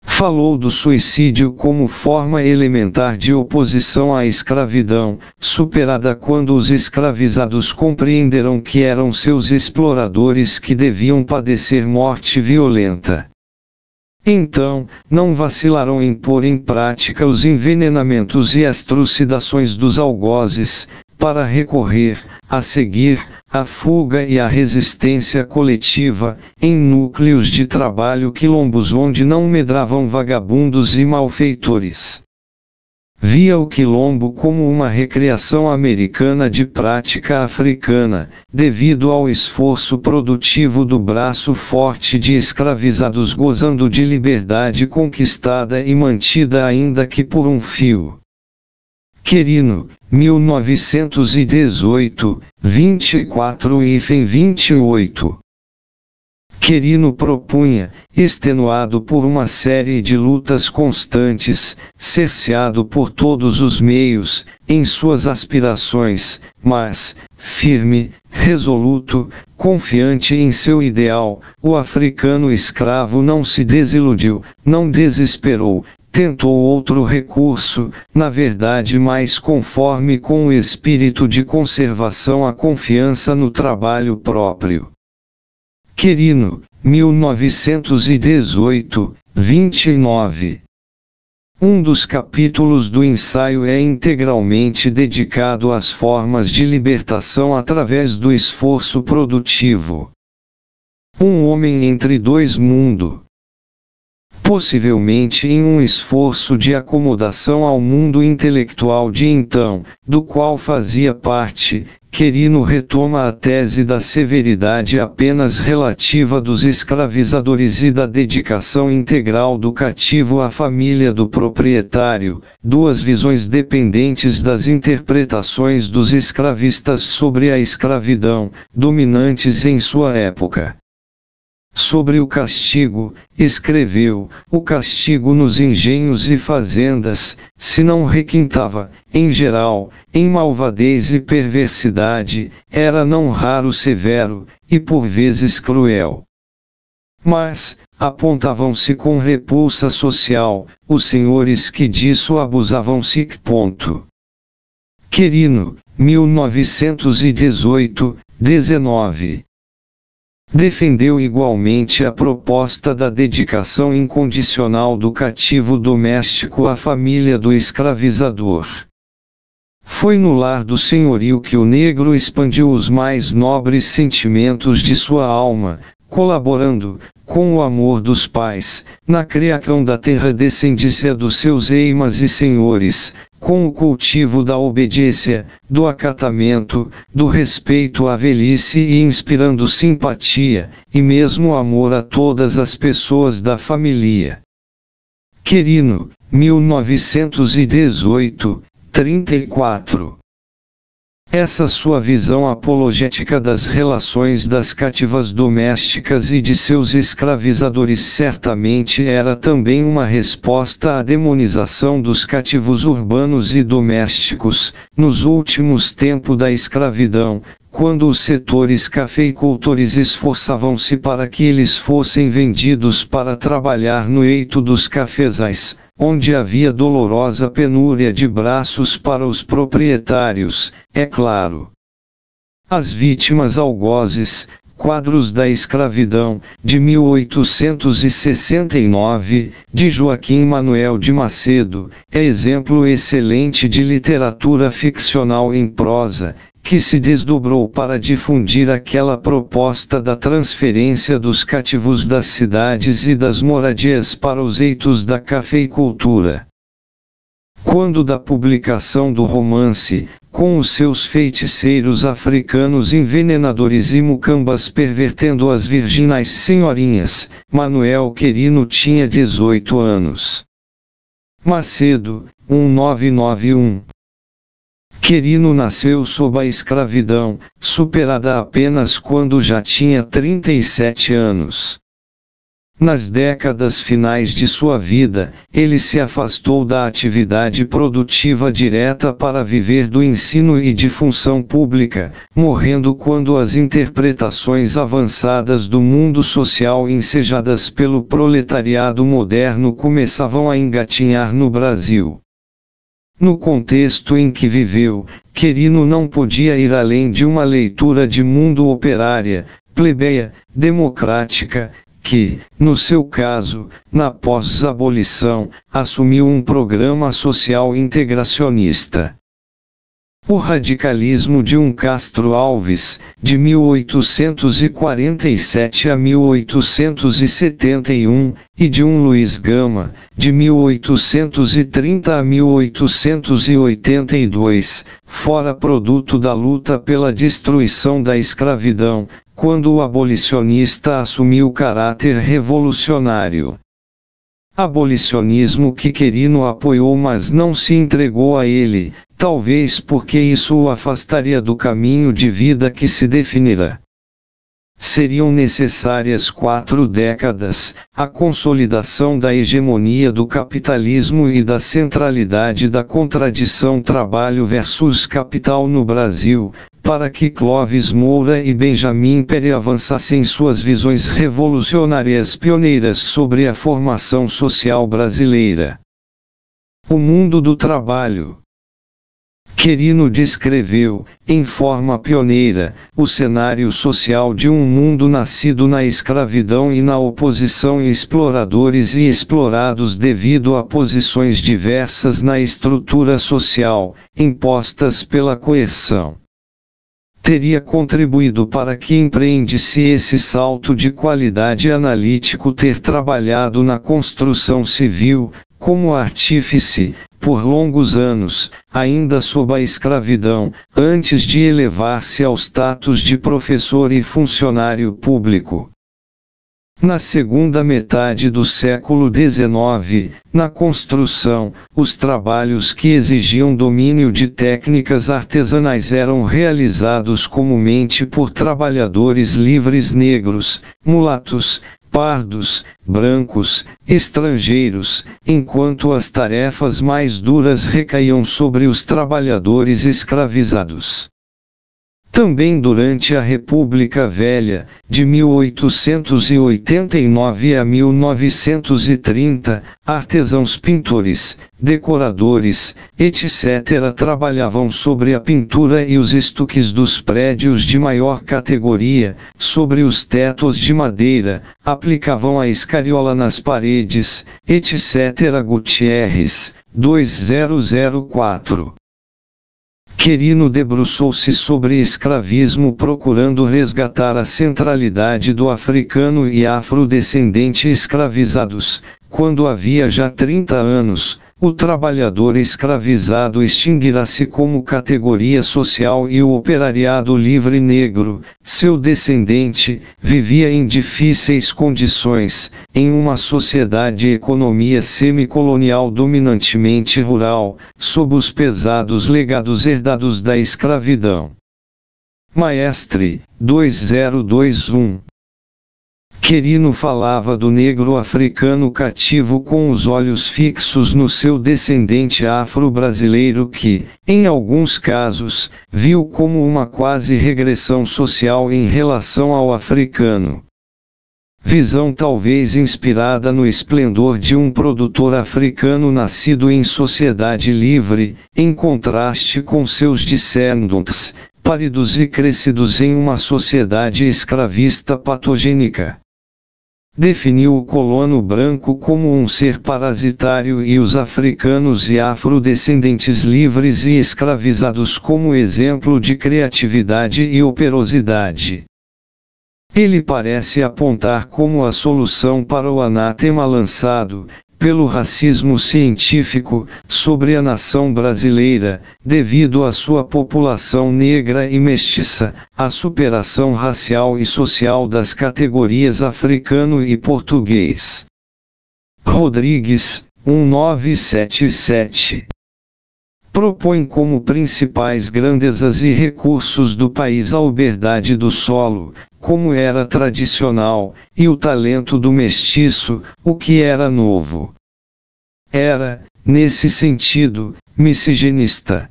Falou do suicídio como forma elementar de oposição à escravidão, superada quando os escravizados compreenderam que eram seus exploradores que deviam padecer morte violenta. Então, não vacilaram em pôr em prática os envenenamentos e as trucidações dos algozes, para recorrer, a seguir, à fuga e à resistência coletiva, em núcleos de trabalho quilombos onde não medravam vagabundos e malfeitores. Via o quilombo como uma recriação americana de prática africana, devido ao esforço produtivo do braço forte de escravizados gozando de liberdade conquistada e mantida ainda que por um fio. Querino, 1918, 24 e 28. Querino propunha, extenuado por uma série de lutas constantes, cerceado por todos os meios, em suas aspirações, mas, firme, resoluto, confiante em seu ideal, o africano escravo não se desiludiu, não desesperou, tentou outro recurso, na verdade mais conforme com o espírito de conservação, a confiança no trabalho próprio. Querino, 1918, 29. Um dos capítulos do ensaio é integralmente dedicado às formas de libertação através do esforço produtivo. Um homem entre dois mundos. Possivelmente em um esforço de acomodação ao mundo intelectual de então, do qual fazia parte, Querino retoma a tese da severidade apenas relativa dos escravizadores e da dedicação integral do cativo à família do proprietário, duas visões dependentes das interpretações dos escravistas sobre a escravidão, dominantes em sua época. Sobre o castigo, escreveu, o castigo nos engenhos e fazendas, se não requintava, em geral, em malvadez e perversidade, era não raro severo, e por vezes cruel. Mas, apontavam-se com repulsa social, os senhores que disso abusavam-se. Querino, 1918-19. Defendeu igualmente a proposta da dedicação incondicional do cativo doméstico à família do escravizador. Foi no lar do senhorio que o negro expandiu os mais nobres sentimentos de sua alma, colaborando, com o amor dos pais, na criação da terra descendência dos seus eimas e senhores, com o cultivo da obediência, do acatamento, do respeito à velhice e inspirando simpatia, e mesmo amor a todas as pessoas da família. Querino, 1918, 34. Essa sua visão apologética das relações das cativas domésticas e de seus escravizadores certamente era também uma resposta à demonização dos cativos urbanos e domésticos, nos últimos tempos da escravidão, quando os setores cafeicultores esforçavam-se para que eles fossem vendidos para trabalhar no eito dos cafezais, onde havia dolorosa penúria de braços para os proprietários, é claro. As vítimas algozes, Quadros da Escravidão, de 1869, de Joaquim Manuel de Macedo, é exemplo excelente de literatura ficcional em prosa, que se desdobrou para difundir aquela proposta da transferência dos cativos das cidades e das moradias para os eitos da cafeicultura. Quando da publicação do romance, com os seus feiticeiros africanos envenenadores e mucambas pervertendo as virginais senhorinhas, Manuel Querino tinha 18 anos. Macedo, 1991. Querino nasceu sob a escravidão, superada apenas quando já tinha 37 anos. Nas décadas finais de sua vida, ele se afastou da atividade produtiva direta para viver do ensino e de função pública, morrendo quando as interpretações avançadas do mundo social ensejadas pelo proletariado moderno começavam a engatinhar no Brasil. No contexto em que viveu, Querino não podia ir além de uma leitura de mundo operária, plebeia, democrática, que, no seu caso, na pós-abolição, assumiu um programa social integracionista. O radicalismo de um Castro Alves, de 1847 a 1871, e de um Luiz Gama, de 1830 a 1882, fora produto da luta pela destruição da escravidão, quando o abolicionista assumiu caráter revolucionário. Abolicionismo que Querino apoiou, mas não se entregou a ele, talvez porque isso o afastaria do caminho de vida que se definirá. Seriam necessárias 4 décadas, a consolidação da hegemonia do capitalismo e da centralidade da contradição trabalho versus capital no Brasil, para que Clóvis Moura e Benjamin Pérez avançassem suas visões revolucionárias pioneiras sobre a formação social brasileira. O mundo do trabalho. Querino descreveu, em forma pioneira, o cenário social de um mundo nascido na escravidão e na oposição a exploradores e explorados devido a posições diversas na estrutura social, impostas pela coerção. Teria contribuído para que empreendesse esse salto de qualidade analítico ter trabalhado na construção civil, como artífice, por longos anos, ainda sob a escravidão, antes de elevar-se ao status de professor e funcionário público. Na segunda metade do século XIX, na construção, os trabalhos que exigiam domínio de técnicas artesanais eram realizados comumente por trabalhadores livres negros, mulatos, pardos, brancos, estrangeiros, enquanto as tarefas mais duras recaíam sobre os trabalhadores escravizados. Também durante a República Velha, de 1889 a 1930, artesãos pintores, decoradores, etc. trabalhavam sobre a pintura e os estuques dos prédios de maior categoria, sobre os tetos de madeira, aplicavam a escariola nas paredes, etc. Gutierrez, 2004. Querino debruçou-se sobre escravismo procurando resgatar a centralidade do africano e afrodescendente escravizados. Quando havia já 30 anos, o trabalhador escravizado extinguirá-se como categoria social e o operariado livre negro, seu descendente, vivia em difíceis condições, em uma sociedade e economia semicolonial dominantemente rural, sob os pesados legados herdados da escravidão. Maestre, 2021. Querino falava do negro africano cativo com os olhos fixos no seu descendente afro-brasileiro que, em alguns casos, viu como uma quase regressão social em relação ao africano. Visão talvez inspirada no esplendor de um produtor africano nascido em sociedade livre, em contraste com seus descendentes, pálidos e crescidos em uma sociedade escravista patogênica. Definiu o colono branco como um ser parasitário e os africanos e afrodescendentes livres e escravizados como exemplo de criatividade e operosidade. Ele parece apontar como a solução para o anátema lançado, pelo racismo científico, sobre a nação brasileira, devido à sua população negra e mestiça, a superação racial e social das categorias africano e português. Rodrigues, 1977. Propõe como principais grandezas e recursos do país a uberdade do solo, como era tradicional, e o talento do mestiço, o que era novo. Era, nesse sentido, miscigenista.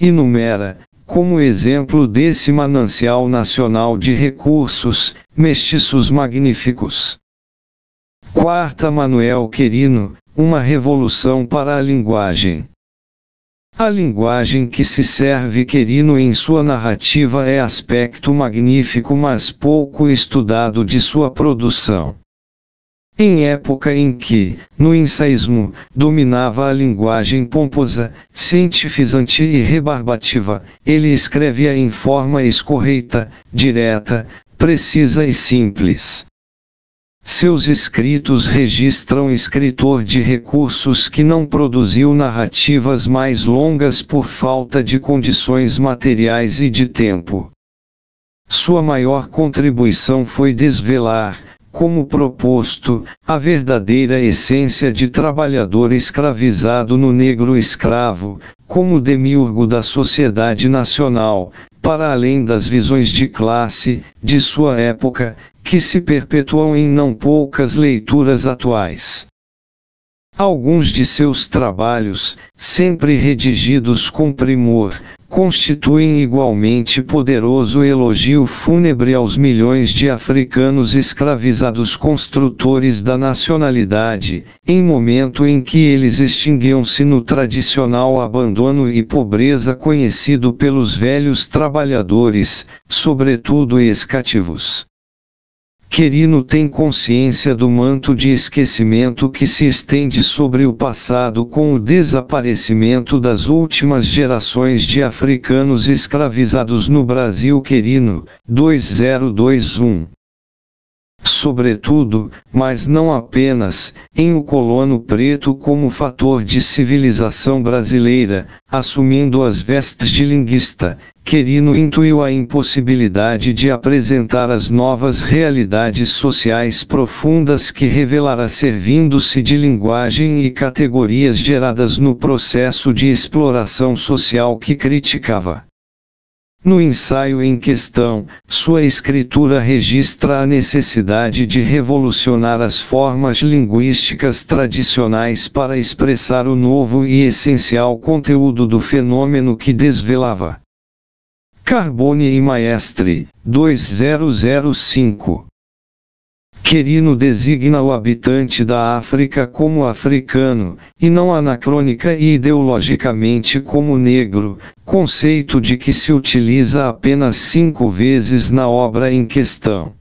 Enumera, como exemplo desse manancial nacional de recursos, mestiços magníficos. Quarta Manuel Querino, uma revolução para a linguagem. A linguagem que se serve Querino em sua narrativa é aspecto magnífico mas pouco estudado de sua produção. Em época em que, no ensaísmo, dominava a linguagem pomposa, cientificante e rebarbativa, ele escrevia em forma escorreita, direta, precisa e simples. Seus escritos registram escritor de recursos que não produziu narrativas mais longas por falta de condições materiais e de tempo. Sua maior contribuição foi desvelar, como proposto, a verdadeira essência de trabalhador escravizado no negro escravo, como demiurgo da sociedade nacional, para além das visões de classe, de sua época, que se perpetuam em não poucas leituras atuais. Alguns de seus trabalhos, sempre redigidos com primor, constituem igualmente poderoso elogio fúnebre aos milhões de africanos escravizados construtores da nacionalidade, em momento em que eles extinguiam-se no tradicional abandono e pobreza conhecido pelos velhos trabalhadores, sobretudo ex-cativos. Querino tem consciência do manto de esquecimento que se estende sobre o passado com o desaparecimento das últimas gerações de africanos escravizados no Brasil. Querino, 2021. Sobretudo, mas não apenas, em O Colono Preto como fator de civilização brasileira, assumindo as vestes de linguista, Querino intuiu a impossibilidade de apresentar as novas realidades sociais profundas que revelará servindo-se de linguagem e categorias geradas no processo de exploração social que criticava. No ensaio em questão, sua escritura registra a necessidade de revolucionar as formas linguísticas tradicionais para expressar o novo e essencial conteúdo do fenômeno que desvelava. Carbone e Maestre, 2005. Querino designa o habitante da África como africano, e não anacrônica e ideologicamente como negro, conceito de que se utiliza apenas 5 vezes na obra em questão.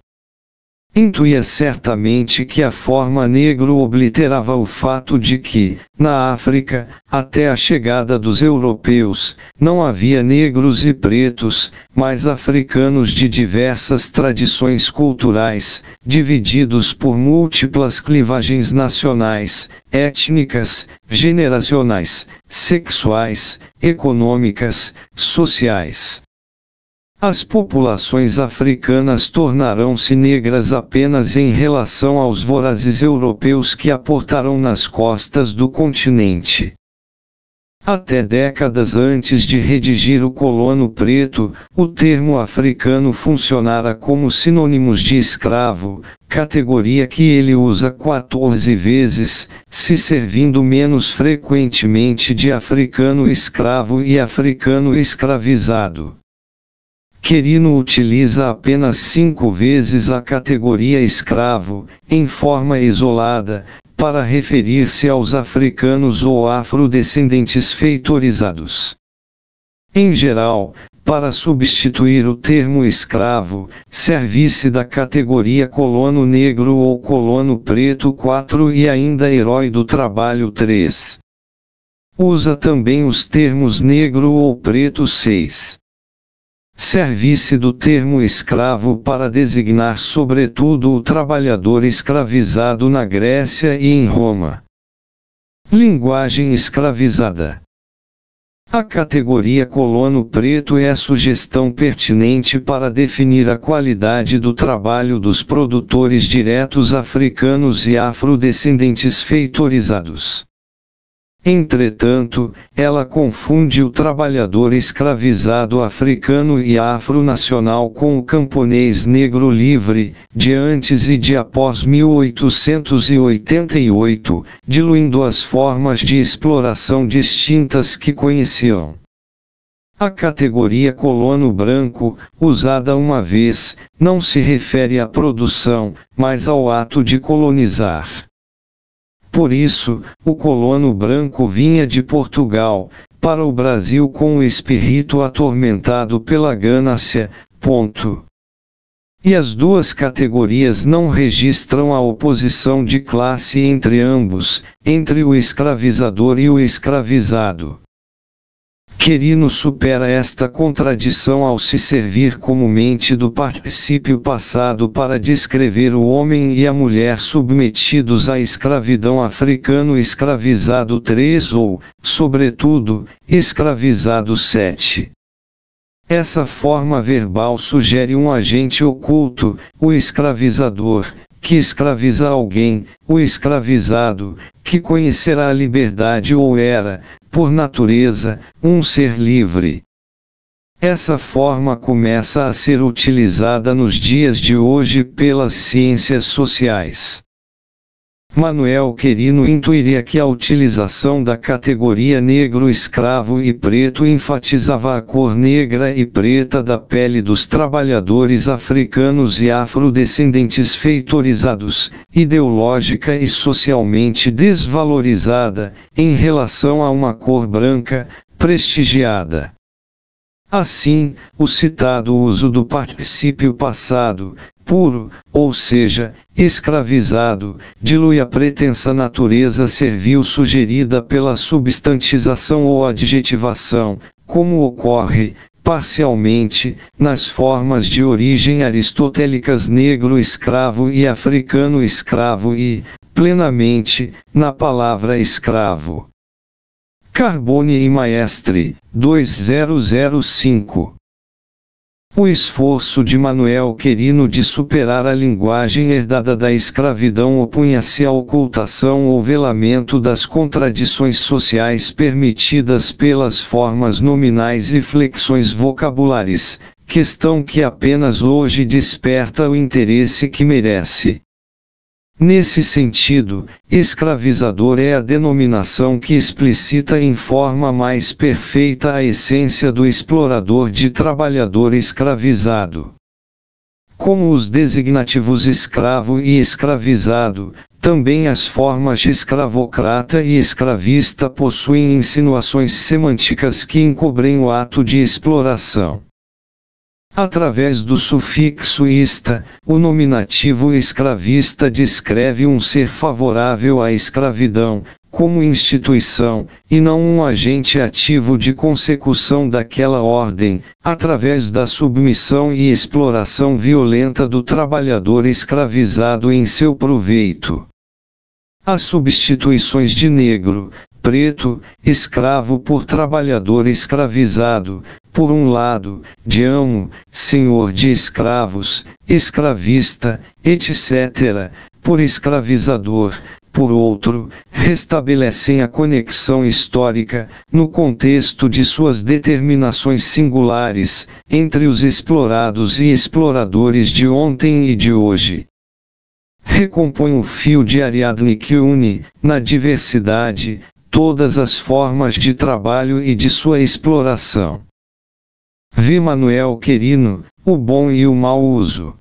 Intuía certamente que a forma negro obliterava o fato de que, na África, até a chegada dos europeus, não havia negros e pretos, mas africanos de diversas tradições culturais, divididos por múltiplas clivagens nacionais, étnicas, generacionais, sexuais, econômicas, sociais. As populações africanas tornarão-se negras apenas em relação aos vorazes europeus que aportaram nas costas do continente. Até décadas antes de redigir o Colono Preto, o termo africano funcionara como sinônimos de escravo, categoria que ele usa 14 vezes, se servindo menos frequentemente de africano escravo e africano escravizado. Querino utiliza apenas 5 vezes a categoria escravo, em forma isolada, para referir-se aos africanos ou afrodescendentes feitorizados. Em geral, para substituir o termo escravo, serve-se da categoria colono negro ou colono preto 4 e ainda herói do trabalho 3. Usa também os termos negro ou preto 6. Serve-se do termo escravo para designar sobretudo o trabalhador escravizado na Grécia e em Roma. Linguagem escravizada. A categoria colono preto é a sugestão pertinente para definir a qualidade do trabalho dos produtores diretos africanos e afrodescendentes feitorizados. Entretanto, ela confunde o trabalhador escravizado africano e afronacional com o camponês negro livre, de antes e de após 1888, diluindo as formas de exploração distintas que conheciam. A categoria colono branco, usada uma vez, não se refere à produção, mas ao ato de colonizar. Por isso, o colono branco vinha de Portugal, para o Brasil com o espírito atormentado pela ganância. E as duas categorias não registram a oposição de classe entre ambos, entre o escravizador e o escravizado. Querino supera esta contradição ao se servir comumente do particípio passado para descrever o homem e a mulher submetidos à escravidão africano escravizado 3 ou, sobretudo, escravizado 7. Essa forma verbal sugere um agente oculto, o escravizador, que escraviza alguém, o escravizado, que conhecerá a liberdade ou era, por natureza, um ser livre. Essa forma começa a ser utilizada nos dias de hoje pelas ciências sociais. Manuel Querino intuiria que a utilização da categoria negro escravo e preto enfatizava a cor negra e preta da pele dos trabalhadores africanos e afrodescendentes feitorizados, ideológica e socialmente desvalorizada, em relação a uma cor branca, prestigiada. Assim, o citado uso do particípio passado, puro, ou seja, escravizado, dilui a pretensa natureza servil sugerida pela substantização ou adjetivação, como ocorre, parcialmente, nas formas de origem aristotélicas negro escravo e africano escravo e, plenamente, na palavra escravo. Carbone e Maestre, 2005. O esforço de Manuel Querino de superar a linguagem herdada da escravidão opunha-se à ocultação ou velamento das contradições sociais permitidas pelas formas nominais e flexões vocabulares, questão que apenas hoje desperta o interesse que merece. Nesse sentido, escravizador é a denominação que explicita em forma mais perfeita a essência do explorador de trabalhador escravizado. Como os designativos escravo e escravizado, também as formas escravocrata e escravista possuem insinuações semânticas que encobrem o ato de exploração. Através do sufixo ista, o nominativo escravista descreve um ser favorável à escravidão, como instituição, e não um agente ativo de consecução daquela ordem, através da submissão e exploração violenta do trabalhador escravizado em seu proveito. As substituições de negro, preto, escravo por trabalhador escravizado, por um lado, de amo, senhor de escravos, escravista, etc., por escravizador, por outro, restabelecem a conexão histórica, no contexto de suas determinações singulares, entre os explorados e exploradores de ontem e de hoje. Recompõe o fio de Ariadne que une, na diversidade, todas as formas de trabalho e de sua exploração. V. Manuel Querino, O Bom e o Mau Uso.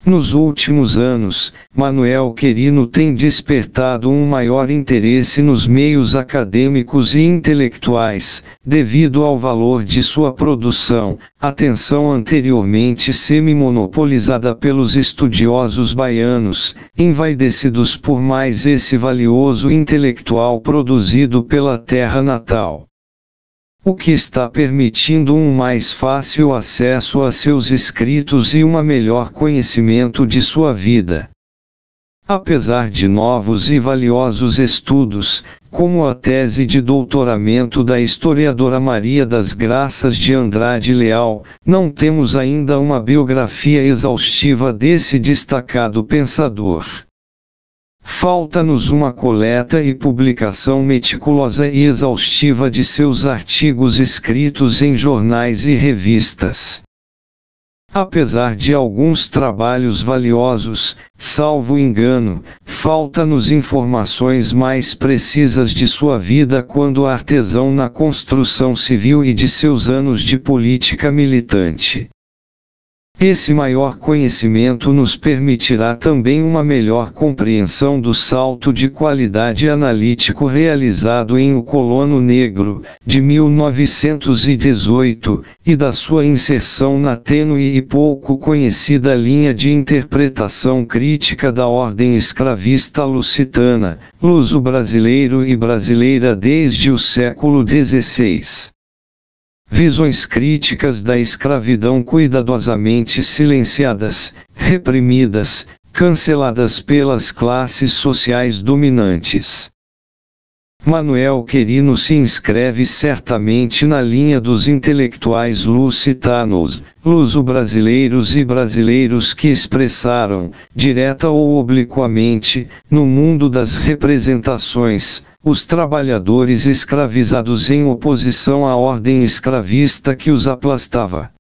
Nos últimos anos, Manuel Querino tem despertado um maior interesse nos meios acadêmicos e intelectuais, devido ao valor de sua produção, atenção anteriormente semi-monopolizada pelos estudiosos baianos, envaidecidos por mais esse valioso intelectual produzido pela terra natal. O que está permitindo um mais fácil acesso a seus escritos e um melhor conhecimento de sua vida. Apesar de novos e valiosos estudos, como a tese de doutoramento da historiadora Maria das Graças de Andrade Leal, não temos ainda uma biografia exaustiva desse destacado pensador. Falta-nos uma coleta e publicação meticulosa e exaustiva de seus artigos escritos em jornais e revistas. Apesar de alguns trabalhos valiosos, salvo engano, falta-nos informações mais precisas de sua vida quando artesão na construção civil e de seus anos de política militante. Esse maior conhecimento nos permitirá também uma melhor compreensão do salto de qualidade analítico realizado em O Colono Negro, de 1918, e da sua inserção na tênue e pouco conhecida linha de interpretação crítica da ordem escravista lusitana, luso-brasileiro e brasileira desde o século XVI. Visões críticas da escravidão cuidadosamente silenciadas, reprimidas, canceladas pelas classes sociais dominantes. Manuel Querino se inscreve certamente na linha dos intelectuais lusitanos, luso-brasileiros e brasileiros que expressaram, direta ou obliquamente, no mundo das representações, os trabalhadores escravizados em oposição à ordem escravista que os aplastava.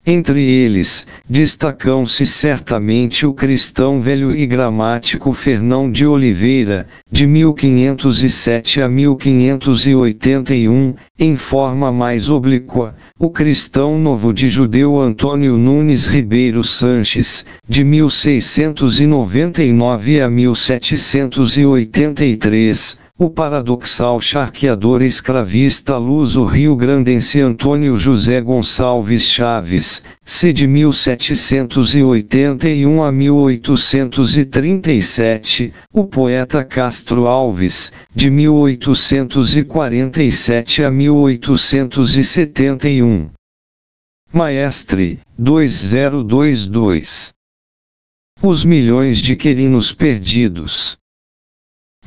Entre eles, destacam-se certamente o cristão velho e gramático Fernão de Oliveira, de 1507 a 1581, em forma mais oblíqua, o cristão novo de judeu Antônio Nunes Ribeiro Sanches, de 1699 a 1783, o paradoxal charqueador escravista luso-rio-grandense Antônio José Gonçalves Chaves, c. de 1781 a 1837, o poeta Castro Alves, de 1847 a 1871. Maestre, 2022. Os milhões de querinos perdidos.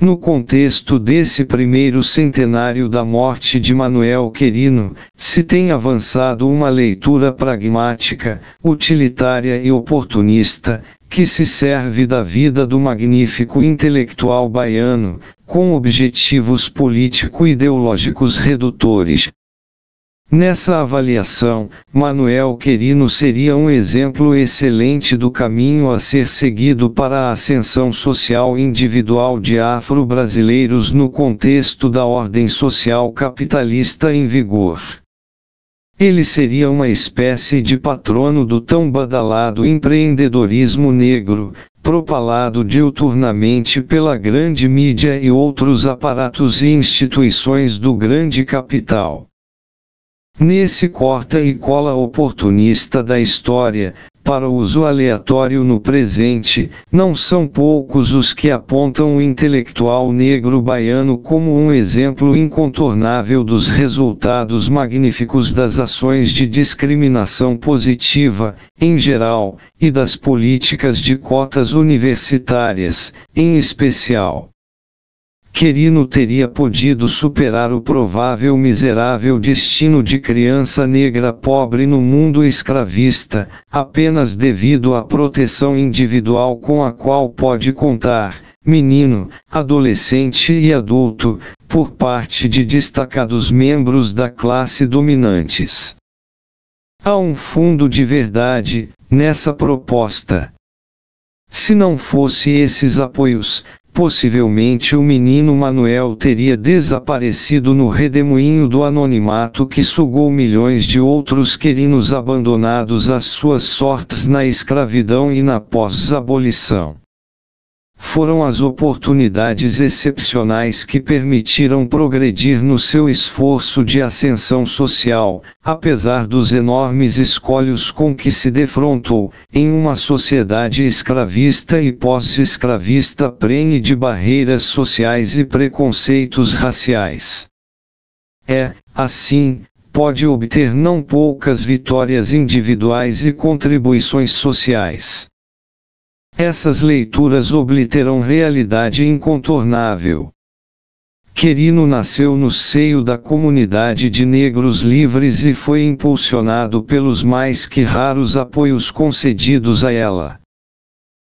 No contexto desse primeiro centenário da morte de Manuel Querino, se tem avançado uma leitura pragmática, utilitária e oportunista, que se serve da vida do magnífico intelectual baiano, com objetivos político-ideológicos redutores. Nessa avaliação, Manuel Querino seria um exemplo excelente do caminho a ser seguido para a ascensão social individual de afro-brasileiros no contexto da ordem social capitalista em vigor. Ele seria uma espécie de patrono do tão badalado empreendedorismo negro, propalado diuturnamente pela grande mídia e outros aparatos e instituições do grande capital. Nesse corta e cola oportunista da história, para uso aleatório no presente, não são poucos os que apontam o intelectual negro baiano como um exemplo incontornável dos resultados magníficos das ações de discriminação positiva, em geral, e das políticas de cotas universitárias, em especial. Querino teria podido superar o provável miserável destino de criança negra pobre no mundo escravista, apenas devido à proteção individual com a qual pode contar, menino, adolescente e adulto, por parte de destacados membros da classe dominantes. Há um fundo de verdade nessa proposta. Se não fosse esses apoios, possivelmente o menino Manuel teria desaparecido no redemoinho do anonimato que sugou milhões de outros querinos abandonados às suas sortes na escravidão e na pós-abolição. Foram as oportunidades excepcionais que permitiram progredir no seu esforço de ascensão social, apesar dos enormes escolhos com que se defrontou, em uma sociedade escravista e pós-escravista prenhe de barreiras sociais e preconceitos raciais. Assim, pode obter não poucas vitórias individuais e contribuições sociais. Essas leituras obliteram realidade incontornável. Querino nasceu no seio da comunidade de negros livres e foi impulsionado pelos mais que raros apoios concedidos a ela.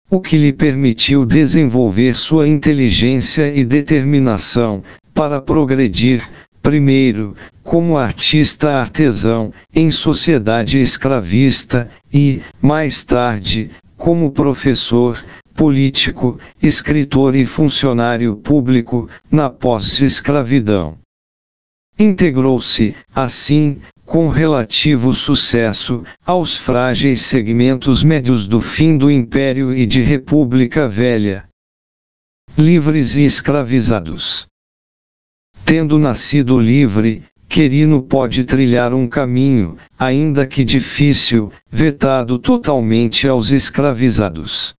O que lhe permitiu desenvolver sua inteligência e determinação, para progredir, primeiro, como artista artesão, em sociedade escravista, e, mais tarde, como professor, político, escritor e funcionário público, na pós-escravidão. Integrou-se, assim, com relativo sucesso, aos frágeis segmentos médios do fim do Império e de República Velha. Livres e escravizados. Tendo nascido livre, Querino pode trilhar um caminho, ainda que difícil, vetado totalmente aos escravizados.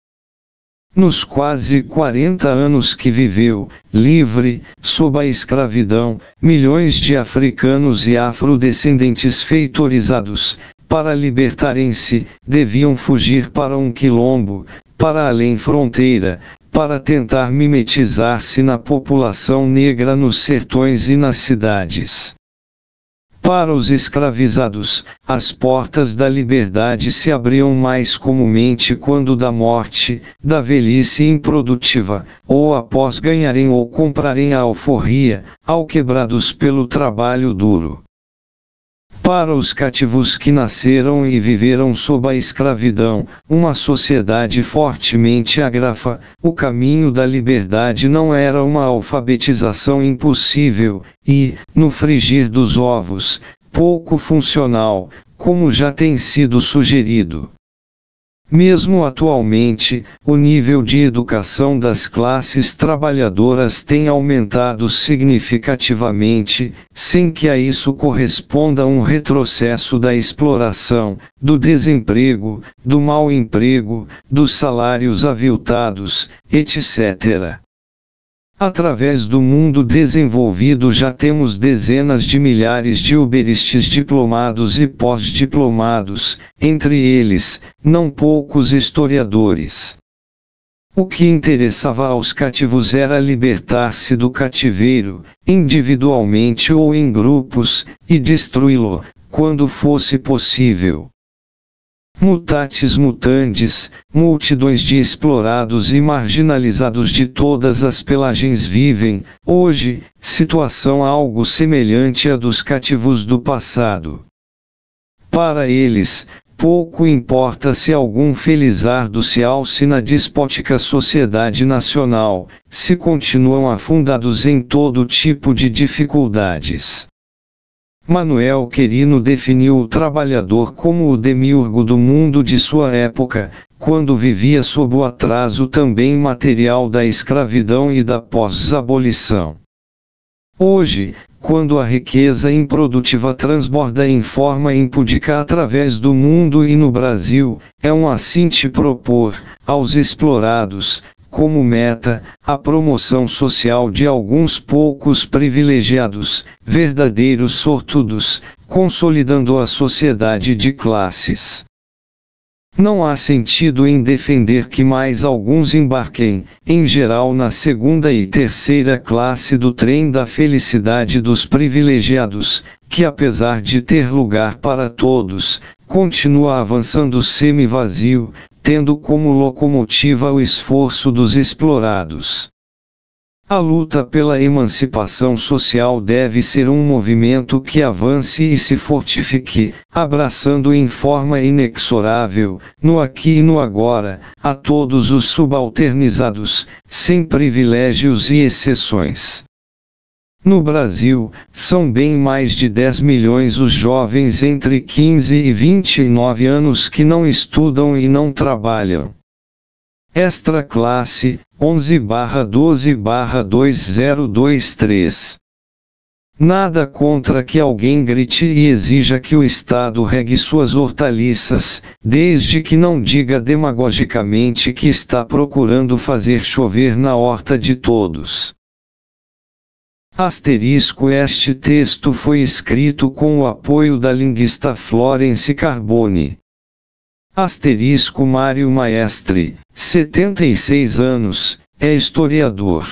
Nos quase 40 anos que viveu, livre, sob a escravidão, milhões de africanos e afrodescendentes feitorizados, para libertarem-se, deviam fugir para um quilombo, para além fronteira, para tentar mimetizar-se na população negra nos sertões e nas cidades. Para os escravizados, as portas da liberdade se abriam mais comumente quando da morte, da velhice improdutiva, ou após ganharem ou comprarem a alforria, alquebrados pelo trabalho duro. Para os cativos que nasceram e viveram sob a escravidão, uma sociedade fortemente ágrafa, o caminho da liberdade não era uma alfabetização impossível, e, no frigir dos ovos, pouco funcional, como já tem sido sugerido. Mesmo atualmente, o nível de educação das classes trabalhadoras tem aumentado significativamente, sem que a isso corresponda um retrocesso da exploração, do desemprego, do mau emprego, dos salários aviltados, etc. Através do mundo desenvolvido já temos dezenas de milhares de uberistas diplomados e pós-diplomados, entre eles, não poucos historiadores. O que interessava aos cativos era libertar-se do cativeiro, individualmente ou em grupos, e destruí-lo, quando fosse possível. Mutatis mutandis, multidões de explorados e marginalizados de todas as pelagens vivem, hoje, situação algo semelhante à dos cativos do passado. Para eles, pouco importa se algum felizardo se alce na despótica sociedade nacional, se continuam afundados em todo tipo de dificuldades. Manuel Querino definiu o trabalhador como o demiurgo do mundo de sua época, quando vivia sob o atraso também material da escravidão e da pós-abolição. Hoje, quando a riqueza improdutiva transborda em forma impúdica através do mundo e no Brasil, é um assinte propor, aos explorados, como meta, a promoção social de alguns poucos privilegiados, verdadeiros sortudos, consolidando a sociedade de classes. Não há sentido em defender que mais alguns embarquem, em geral na segunda e terceira classe do trem da felicidade dos privilegiados, que apesar de ter lugar para todos, continua avançando semi-vazio, tendo como locomotiva o esforço dos explorados. A luta pela emancipação social deve ser um movimento que avance e se fortifique, abraçando em forma inexorável, no aqui e no agora, a todos os subalternizados, sem privilégios e exceções. No Brasil, são bem mais de 10 milhões os jovens entre 15 e 29 anos que não estudam e não trabalham. Extra classe, 11/12/2023. Nada contra que alguém grite e exija que o Estado regue suas hortaliças, desde que não diga demagogicamente que está procurando fazer chover na horta de todos. Este texto foi escrito com o apoio da linguista Florence Carbone. Mário Maestre, 76 anos, é historiador.